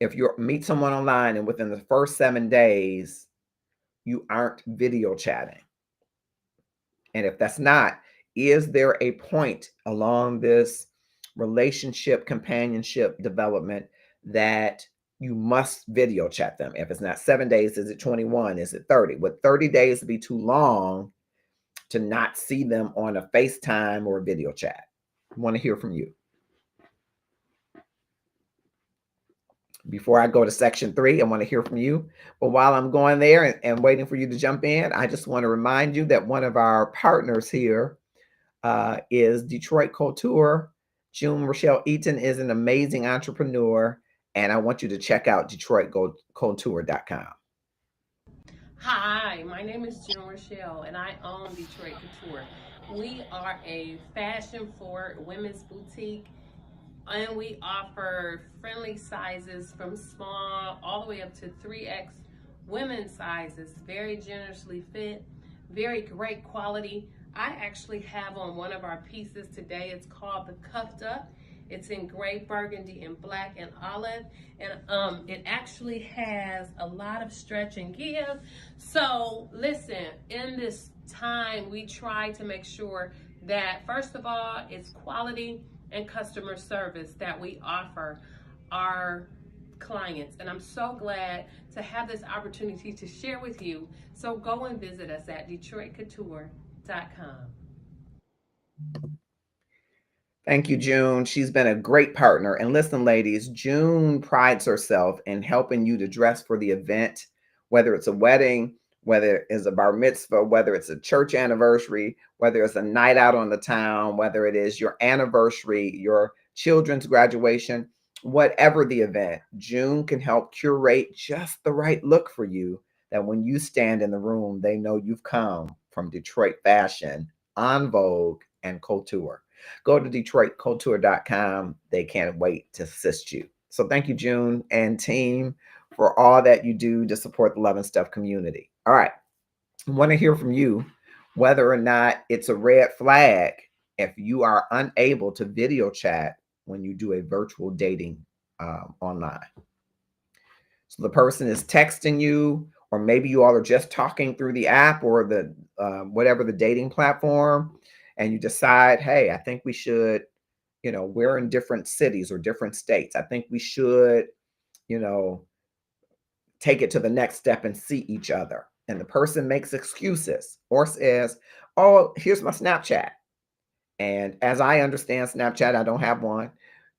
if you meet someone online and within the first 7 days you aren't video chatting? And if that's not, is there a point along this relationship, companionship development that you must video chat them? If it's not 7 days, is it 21? Is it 30? Would 30 days be too long to not see them on a FaceTime or a video chat? I want to hear from you. Before I go to section 3, I want to hear from you. But while I'm going there and waiting for you to jump in, I just want to remind you that one of our partners here is Detroit Couture. June Rochelle Eaton is an amazing entrepreneur, and I want you to check out DetroitCouture.com. Hi, my name is June Rochelle, and I own Detroit Couture. We are a fashion-forward women's boutique, and we offer friendly sizes from small all the way up to 3X women's sizes, very generously fit, very great quality. I actually have on one of our pieces today. It's called the Cuffed Up. It's in gray, burgundy, and black and olive, and it actually has a lot of stretch and give. So listen, in this time, we try to make sure that first of all, it's quality and customer service that we offer our clients. And I'm so glad to have this opportunity to share with you. So go and visit us at DetroitCouture.com. Thank you, June. She's been a great partner. And listen, ladies, June prides herself in helping you to dress for the event, whether it's a wedding, whether it's a bar mitzvah, whether it's a church anniversary, whether it's a night out on the town, whether it is your anniversary, your children's graduation. Whatever the event, June can help curate just the right look for you that when you stand in the room, they know you've come from Detroit Fashion, On Vogue, and Couture. Go to DetroitCouture.com. They can't wait to assist you. So thank you, June and team, for all that you do to support the Love and Stuff community. All right. I want to hear from you whether or not it's a red flag if you are unable to video chat when you do a virtual dating online. So the person is texting you, or maybe you all are just talking through the app or the whatever the dating platform, and you decide, hey, I think we should, we're in different cities or different states. I think we should, you know, take it to the next step and see each other. And the person makes excuses or says, oh, here's my Snapchat. And as I understand Snapchat, I don't have one.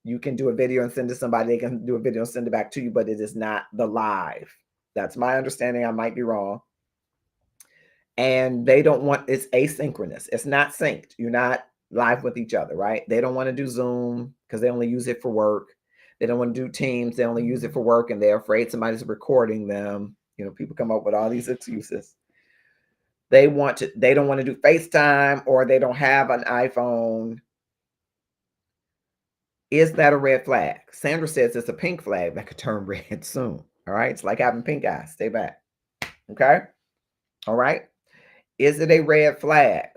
You can do a video and send it to somebody. They can do a video and send it back to you, but it is not the live. That's my understanding. I might be wrong. And they don't want, it's asynchronous. It's not synced. You're not live with each other, right? They don't want to do Zoom because they only use it for work. They don't want to do Teams. They only use it for work, and they're afraid somebody's recording them. People come up with all these excuses. They don't want to do FaceTime, or they don't have an iPhone. Is that a red flag? Sandra says it's a pink flag that could turn red soon. All right. It's like having pink eyes. Stay back. Okay. All right. Is it a red flag?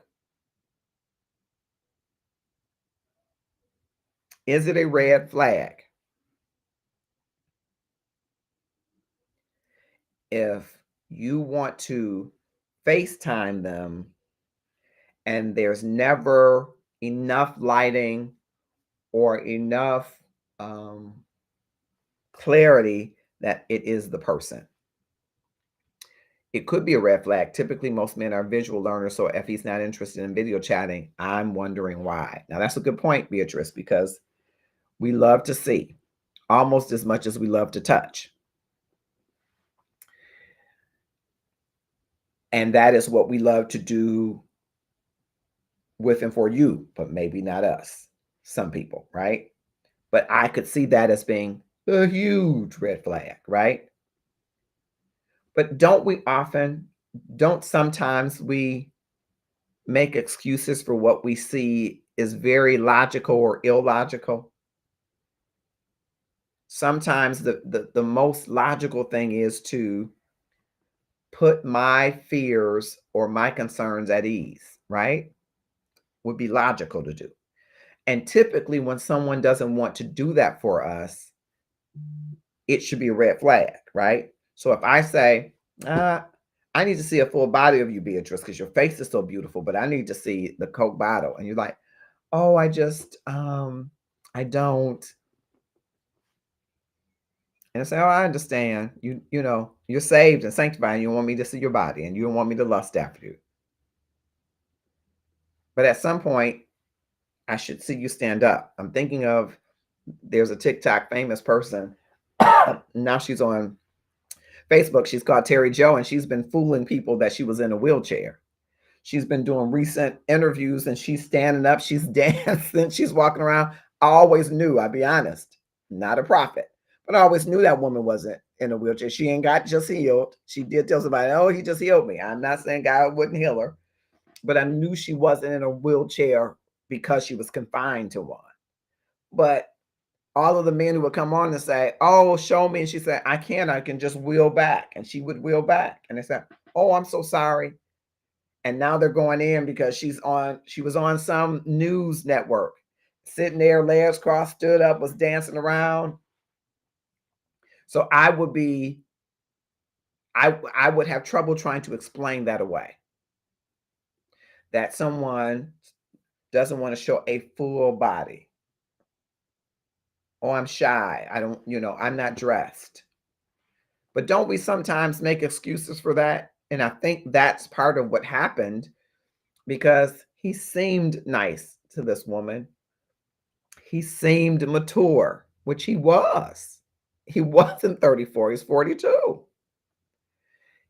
Is it a red flag if you want to FaceTime them and there's never enough lighting or enough clarity that it is the person? It could be a red flag. Typically, most men are visual learners, so if he's not interested in video chatting, I'm wondering why. Now, that's a good point, Beatrice, because we love to see almost as much as we love to touch. And that is what we love to do with and for you, but maybe not us, some people, right? But I could see that as being a huge red flag, right? But don't sometimes we make excuses for what we see is very logical or illogical? Sometimes the most logical thing is to put my fears or my concerns at ease, right? Would be logical to do. And typically when someone doesn't want to do that for us, it should be a red flag, right? So if I say, I need to see a full body of you, Beatrice, because your face is so beautiful, but I need to see the Coke bottle. And you're like, oh, I don't. And I say, oh, I understand. You're saved and sanctified, and you want me to see your body, and you don't want me to lust after you. But at some point, I should see you stand up. I'm thinking of, there's a TikTok famous person. Now she's on Facebook. She's called Terry Jo, and she's been fooling people that she was in a wheelchair. She's been doing recent interviews, and she's standing up, she's dancing, she's walking around. I always knew, I'll be honest, not a prophet, but I always knew that woman wasn't in a wheelchair. She ain't got just healed. She did tell somebody, oh, he just healed me. I'm not saying God wouldn't heal her, but I knew she wasn't in a wheelchair because she was confined to one. But all of the men who would come on and say, oh, show me. And she said, I can just wheel back. And she would wheel back. And they said, oh, I'm so sorry. And now they're going in because she was on some news network, sitting there, legs crossed, stood up, was dancing around. So I would have trouble trying to explain that away. That someone doesn't want to show a full body. Oh, I'm shy. I'm not dressed. But don't we sometimes make excuses for that? And I think that's part of what happened, because he seemed nice to this woman. He seemed mature, which he was. He wasn't 34, he's 42.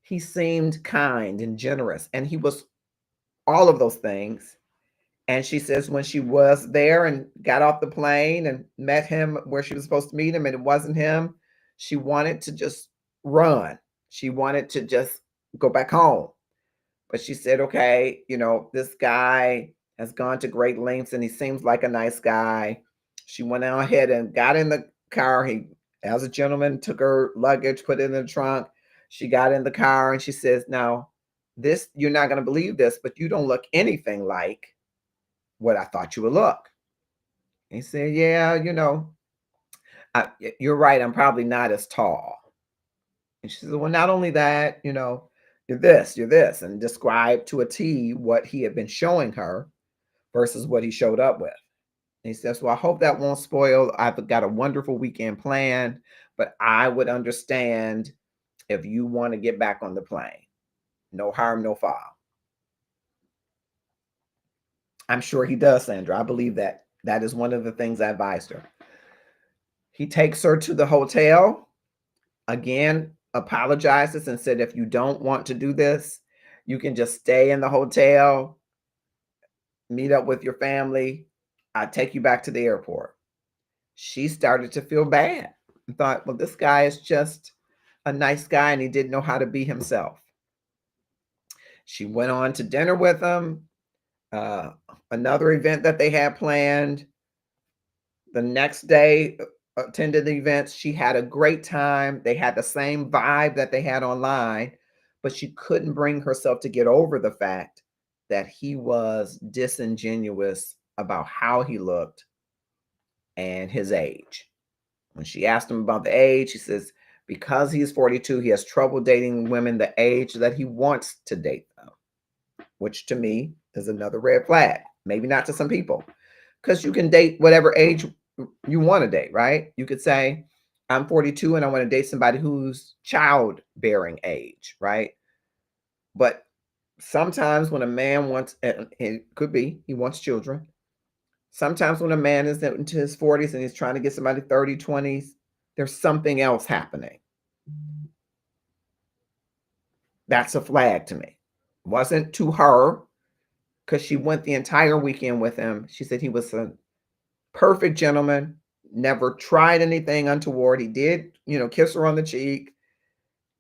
He seemed kind and generous, and he was all of those things. And she says when she was there and got off the plane and met him where she was supposed to meet him and it wasn't him, she wanted to just run. She wanted to just go back home. But she said, okay, this guy has gone to great lengths and he seems like a nice guy. She went on ahead and got in the car. He, as a gentleman, took her luggage, put it in the trunk. She got in the car and she says, now, this, you're not going to believe this, but you don't look anything like what I thought you would look. And he said, yeah, you're right. I'm probably not as tall. And she said, well, not only that, you're this, and described to a T what he had been showing her versus what he showed up with. And he says, well, I hope that won't spoil. I've got a wonderful weekend planned, but I would understand if you want to get back on the plane. No harm, no foul. I'm sure he does, Sandra. I believe that. That is one of the things I advised her. He takes her to the hotel. Again, apologizes and said, if you don't want to do this, you can just stay in the hotel, meet up with your family. I'll take you back to the airport. She started to feel bad and thought, well, this guy is just a nice guy and he didn't know how to be himself. She went on to dinner with him, another event that they had planned. The next day, attended the events. She had a great time. They had the same vibe that they had online, but she couldn't bring herself to get over the fact that he was disingenuous about how he looked and his age. When she asked him about the age, he says, because he's 42, he has trouble dating women the age that he wants to date them, which to me is another red flag. Maybe not to some people, because you can date whatever age you want to date, right? You could say, I'm 42 and I want to date somebody who's childbearing age, right? But sometimes when a man wants, it could be he wants children. Sometimes when a man is into his 40s and he's trying to get somebody 30, 20s, there's something else happening. That's a flag to me. Wasn't to her, because she went the entire weekend with him. She said he was a perfect gentleman, never tried anything untoward. He did, kiss her on the cheek,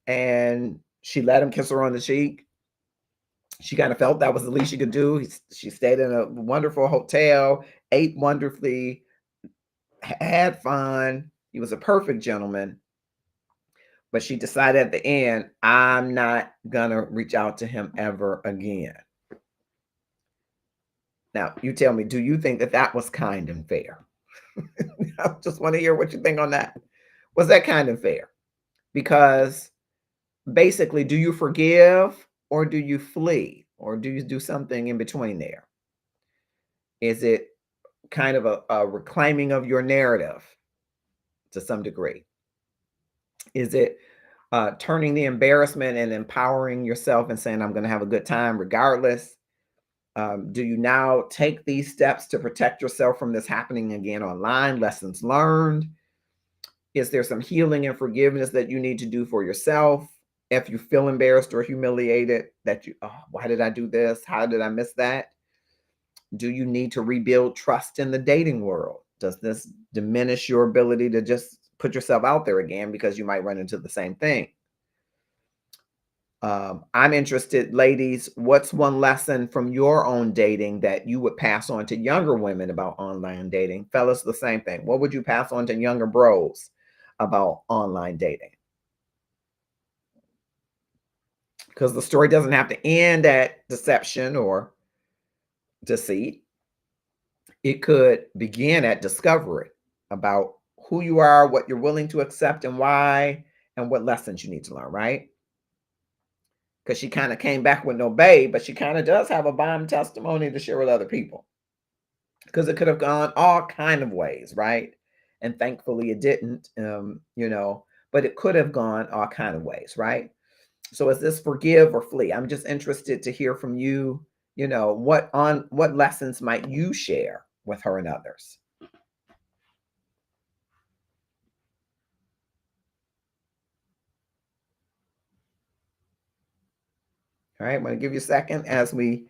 and she let him kiss her on the cheek. She kind of felt that was the least she could do. She stayed in a wonderful hotel, ate wonderfully, had fun. He was a perfect gentleman. But she decided at the end, I'm not going to reach out to him ever again. Now, you tell me, do you think that that was kind and fair? I just want to hear what you think on that. Was that kind and fair? Because basically, do you forgive or do you flee? Or do you do something in between there? Is it kind of a reclaiming of your narrative to some degree? Is it turning the embarrassment and empowering yourself and saying, I'm going to have a good time regardless? Do you now take these steps to protect yourself from this happening again online? Lessons learned? Is there some healing and forgiveness that you need to do for yourself? If you feel embarrassed or humiliated that why did I do this? How did I miss that? Do you need to rebuild trust in the dating world? Does this diminish your ability to just put yourself out there again because you might run into the same thing? I'm interested, ladies, what's one lesson from your own dating that you would pass on to younger women about online dating? Fellas, the same thing. What would you pass on to younger bros about online dating? Because the story doesn't have to end at deception or deceit. It could begin at discovery about who you are, what you're willing to accept and why, and what lessons you need to learn, right? Because she kind of came back with no babe, but she kind of does have a bomb testimony to share with other people. Because it could have gone all kind of ways, right? And thankfully it didn't, but it could have gone all kind of ways, right? So is this forgive or flee? I'm just interested to hear from you, what lessons might you share with her and others? All right, I'm going to give you a second as we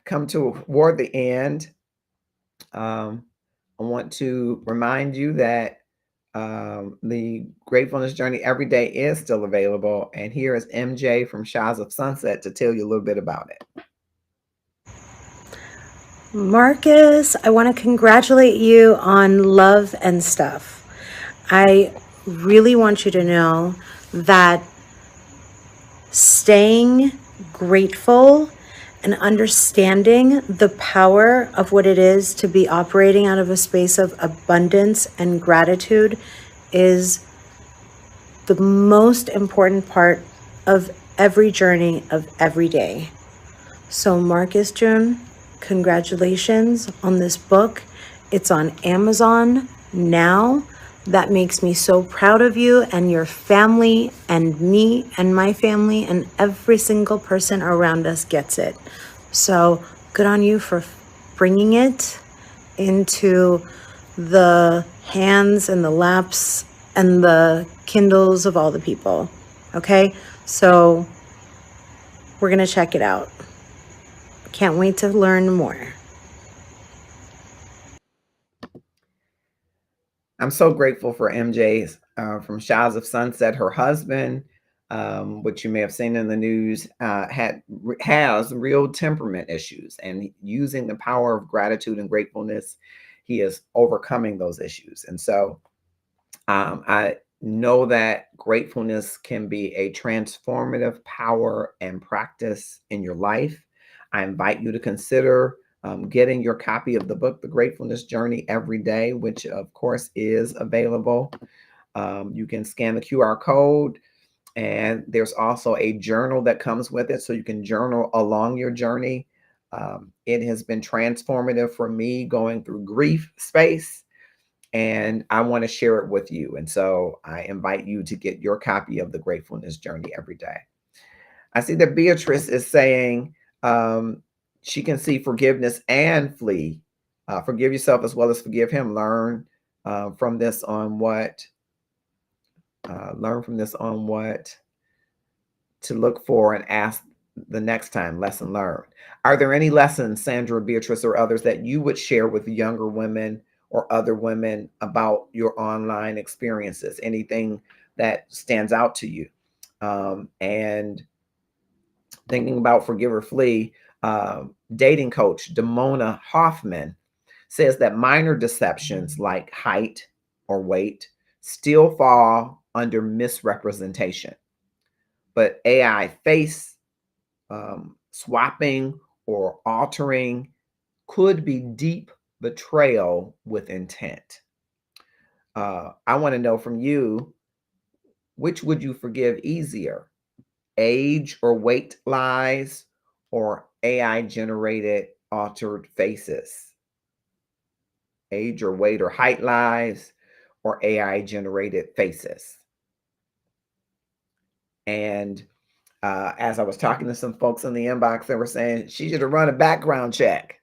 come toward the end, I want to remind you that the Gratefulness Journey every day is still available. And here is MJ from Shires of Sunset to tell you a little bit about it. Marcus, I want to congratulate you on Love and Stuff. I really want you to know that staying grateful and understanding the power of what it is to be operating out of a space of abundance and gratitude is the most important part of every journey of every day. So Marcus June, congratulations on this book. It's on Amazon now. That makes me so proud of you and your family and me and my family, and every single person around us gets it. So good on you for bringing it into the hands and the laps and the Kindles of all the people. Okay, so we're gonna check it out. Can't wait to learn more. I'm so grateful for MJ's from Shires of Sunset. Her husband, which you may have seen in the news, has real temperament issues, and using the power of gratitude and gratefulness, he is overcoming those issues. And so I know that gratefulness can be a transformative power and practice in your life. I invite you to consider getting your copy of the book, The Gratefulness Journey Every Day, which of course is available. You can scan the QR code, and there's also a journal that comes with it, so you can journal along your journey. It has been transformative for me going through grief space, and I want to share it with you. And so I invite you to get your copy of The Gratefulness Journey Every Day. I see that Beatrice is saying, she can see forgiveness and flee. Forgive yourself as well as forgive him. Learn from this on what to look for and ask the next time. Lesson learned. Are there any lessons, Sandra, Beatrice, or others that you would share with younger women or other women about your online experiences? Anything that stands out to you? And thinking about forgive or flee, dating coach Damona Hoffman says that minor deceptions like height or weight still fall under misrepresentation, but AI face swapping or altering could be deep betrayal with intent. I want to know from you, which would you forgive easier? Age or weight lies, or AI generated altered faces? Age or weight or height lies, or AI generated faces? And as I was talking to some folks in the inbox, they were saying she should have run a background check.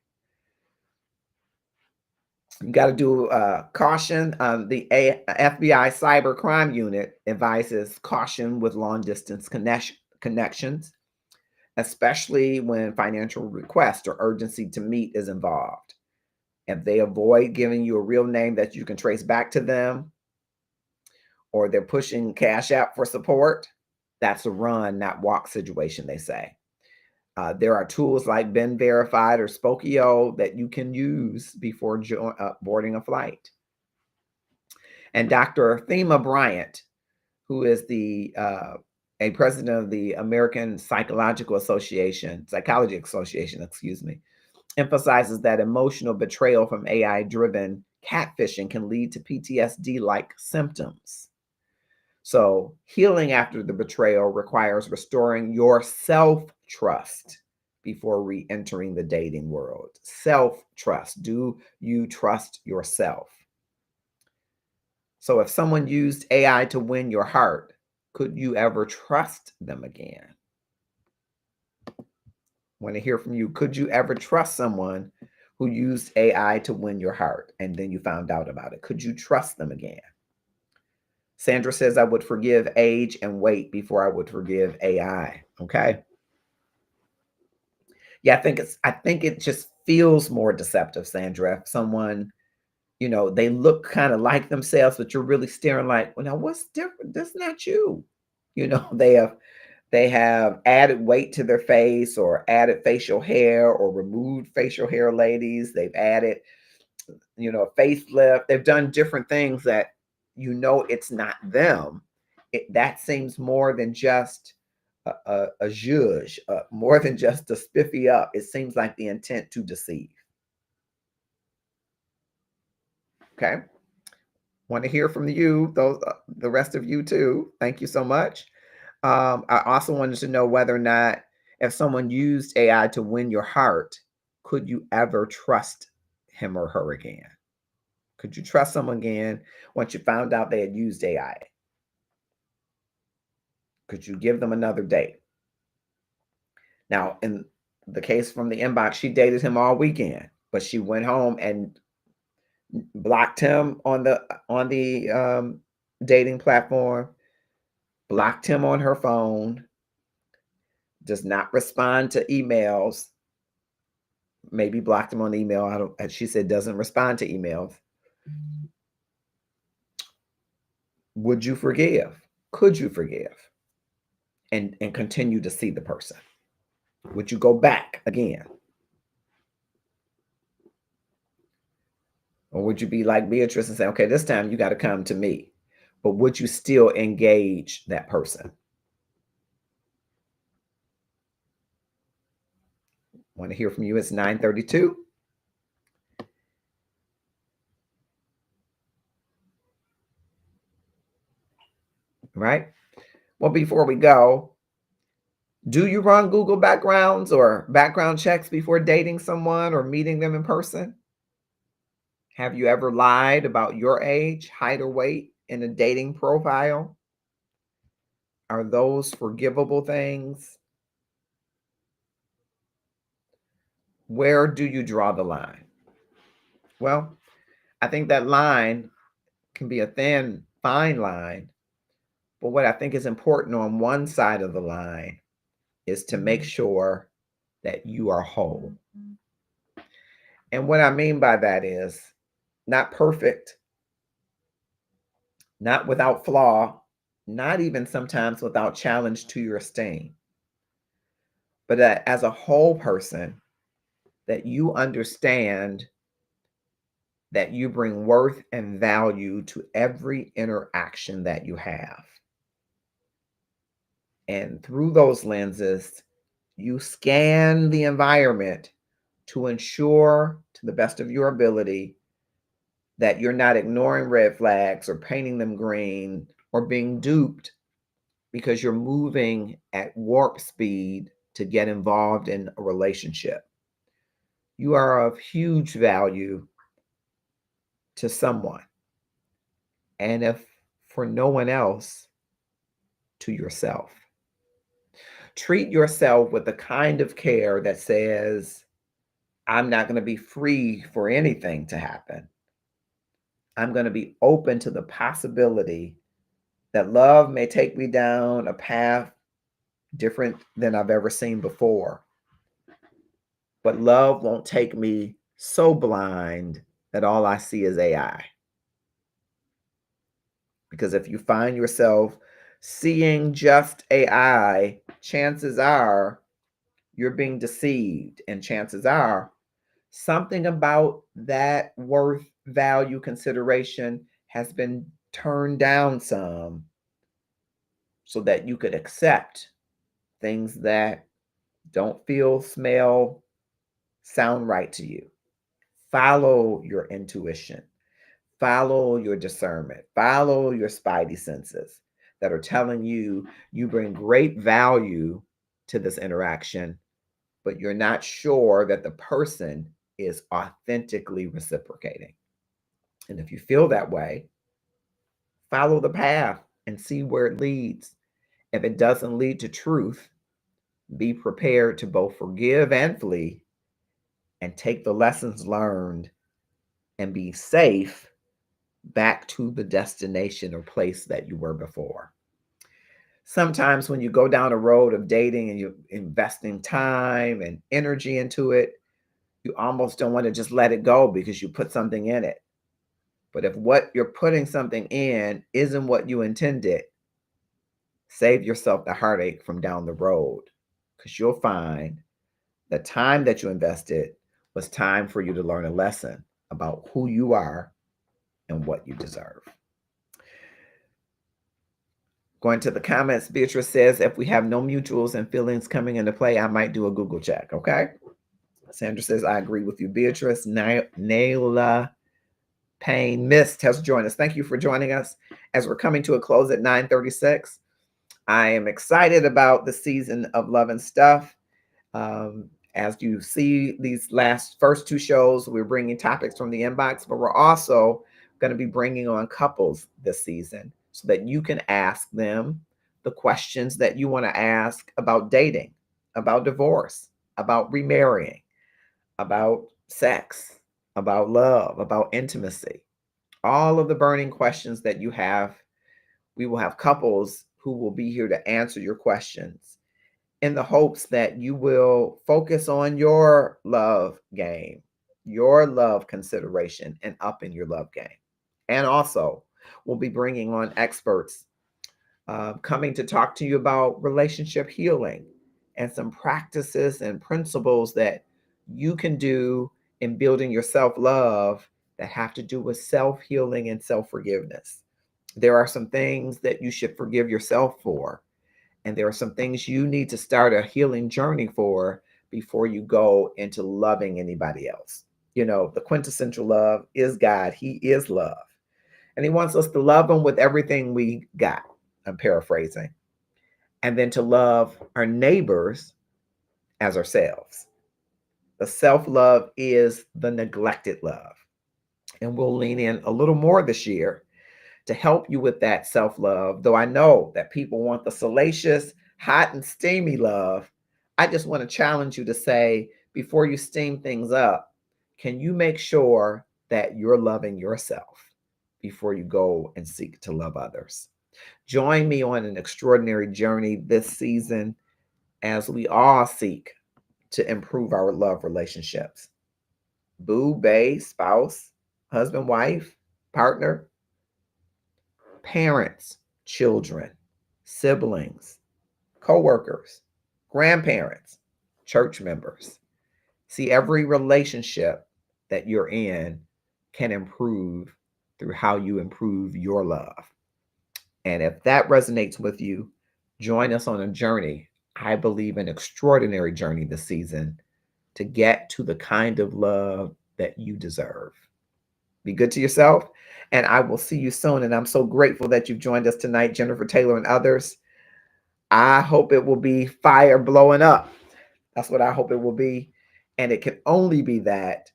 You got to do caution. The FBI Cyber Crime Unit advises caution with long distance connections, especially when financial request or urgency to meet is involved. If they avoid giving you a real name that you can trace back to them, or they're pushing Cash App for support, that's a run, not walk situation, they say. There are tools like Ben Verified or Spokio that you can use before boarding a flight. And Dr. Thema Bryant, who is a president of the American Psychology Association, emphasizes that emotional betrayal from AI-driven catfishing can lead to PTSD-like symptoms. So healing after the betrayal requires restoring your self-trust before re-entering the dating world. Self-trust. Do you trust yourself? So if someone used AI to win your heart, could you ever trust them again? Want to hear from you. Could you ever trust someone who used AI to win your heart and then you found out about it? Could you trust them again? Sandra says, I would forgive age and weight before I would forgive AI. Okay. Yeah, I think it just feels more deceptive, Sandra. If someone, they look kind of like themselves, but you're really staring like, well, now what's different? That's not you. They have added weight to their face or added facial hair or removed facial hair, ladies. They've added, a facelift. They've done different things that it's not them. That seems more than just a zhuzh, more than just to spiffy up. It seems like the intent to deceive. Okay. Want to hear from you, those the rest of you too. Thank you so much. I also wanted to know whether or not, if someone used AI to win your heart, could you ever trust him or her again? Could you trust someone again once you found out they had used AI? Could you give them another date? Now, in the case from the inbox, she dated him all weekend, but she went home and blocked him on the dating platform, blocked him on her phone, does not respond to emails. Maybe blocked him on email. She said doesn't respond to emails. Would you forgive? Could you forgive? And continue to see the person? Would you go back again? Or would you be like Beatrice and say, okay, this time you got to come to me? But would you still engage that person? Want to hear from you. It's 9:32. Right? Well, before we go, do you run Google backgrounds or background checks before dating someone or meeting them in person? Have you ever lied about your age, height, or weight in a dating profile? Are those forgivable things? Where do you draw the line? Well, I think that line can be a thin, fine line. But what I think is important on one side of the line is to make sure that you are whole. And what I mean by that is not perfect, not without flaw, not even sometimes without challenge to your esteem, but that as a whole person, that you understand that you bring worth and value to every interaction that you have. And through those lenses, you scan the environment to ensure, to the best of your ability, that you're not ignoring red flags or painting them green or being duped because you're moving at warp speed to get involved in a relationship. You are of huge value to someone. And if for no one else, to yourself. Treat yourself with the kind of care that says, I'm not going to be free for anything to happen. I'm going to be open to the possibility that love may take me down a path different than I've ever seen before. But love won't take me so blind that all I see is AI. Because if you find yourself seeing just AI, chances are you're being deceived. And chances are something about that worth, value, consideration has been turned down some so that you could accept things that don't feel, smell, sound right to you. Follow your intuition. Follow your discernment. Follow your spidey senses that are telling you you bring great value to this interaction, but you're not sure that the person is authentically reciprocating. And if you feel that way, follow the path and see where it leads. If it doesn't lead to truth, be prepared to both forgive and flee and take the lessons learned and be safe back to the destination or place that you were before. Sometimes when you go down a road of dating and you're investing time and energy into it, you almost don't want to just let it go because you put something in it. But if what you're putting something in isn't what you intended, save yourself the heartache from down the road, because you'll find the time that you invested was time for you to learn a lesson about who you are and what you deserve. Going to the comments, Beatrice says, if we have no mutuals and feelings coming into play, I might do a Google check. Okay. Sandra says, I agree with you, Beatrice. Naila Payne Mist has joined us. Thank you for joining us as we're coming to a close at 9:36. I am excited about the season of Love and Stuff. As you see these first two shows, we're bringing topics from the inbox, but we're also going to be bringing on couples this season so that you can ask them the questions that you want to ask about dating, about divorce, about remarrying, about sex, about love, about intimacy. All of the burning questions that you have, we will have couples who will be here to answer your questions in the hopes that you will focus on your love game, your love consideration, and up in your love game. And also, we'll be bringing on experts coming to talk to you about relationship healing and some practices and principles that you can do in building your self-love that have to do with self-healing and self-forgiveness. There are some things that you should forgive yourself for, and there are some things you need to start a healing journey for before you go into loving anybody else. You know, the quintessential love is God. He is love. And he wants us to love him with everything we got. I'm paraphrasing. And then to love our neighbors as ourselves. The self-love is the neglected love. And we'll lean in a little more this year to help you with that self-love. Though I know that people want the salacious, hot and steamy love, I just want to challenge you to say, before you steam things up, can you make sure that you're loving yourself before you go and seek to love others? Join me on an extraordinary journey this season as we all seek to improve our love relationships. Boo, bae, spouse, husband, wife, partner, parents, children, siblings, co-workers, grandparents, church members. See, every relationship that you're in can improve through how you improve your love. And if that resonates with you, join us on a journey. I believe an extraordinary journey this season to get to the kind of love that you deserve. Be good to yourself, and I will see you soon. And I'm so grateful that you've joined us tonight, Jennifer Taylor and others. I hope it will be fire blowing up. That's what I hope it will be. And it can only be that.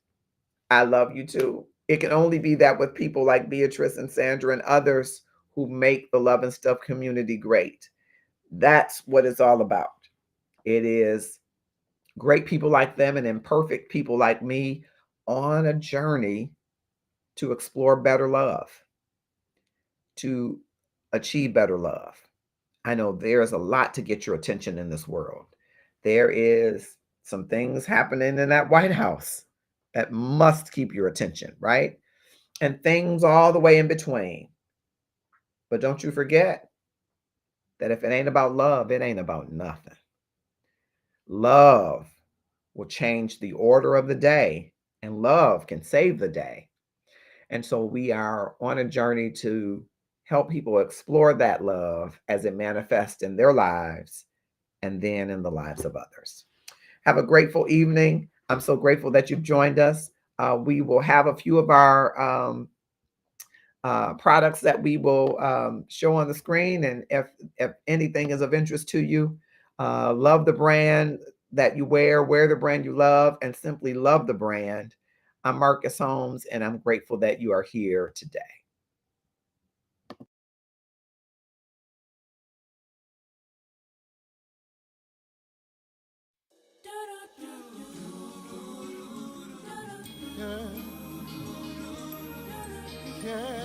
I love you too. It can only be that with people like Beatrice and Sandra and others who make the Love and Stuff community great. That's what it's all about. It is great people like them and imperfect people like me on a journey to explore better love, to achieve better love. I know there's a lot to get your attention in this world. There is some things happening in that White House that must keep your attention, right? And things all the way in between. But don't you forget that if it ain't about love, it ain't about nothing. Love will change the order of the day, and love can save the day. And so we are on a journey to help people explore that love as it manifests in their lives and then in the lives of others. Have a grateful evening. I'm so grateful that you've joined us. We will have a few of our products that we will show on the screen. And if anything is of interest to you, love the brand that you wear the brand you love, and simply love the brand. I'm Marcus Holmes, and I'm grateful that you are here today. Yeah.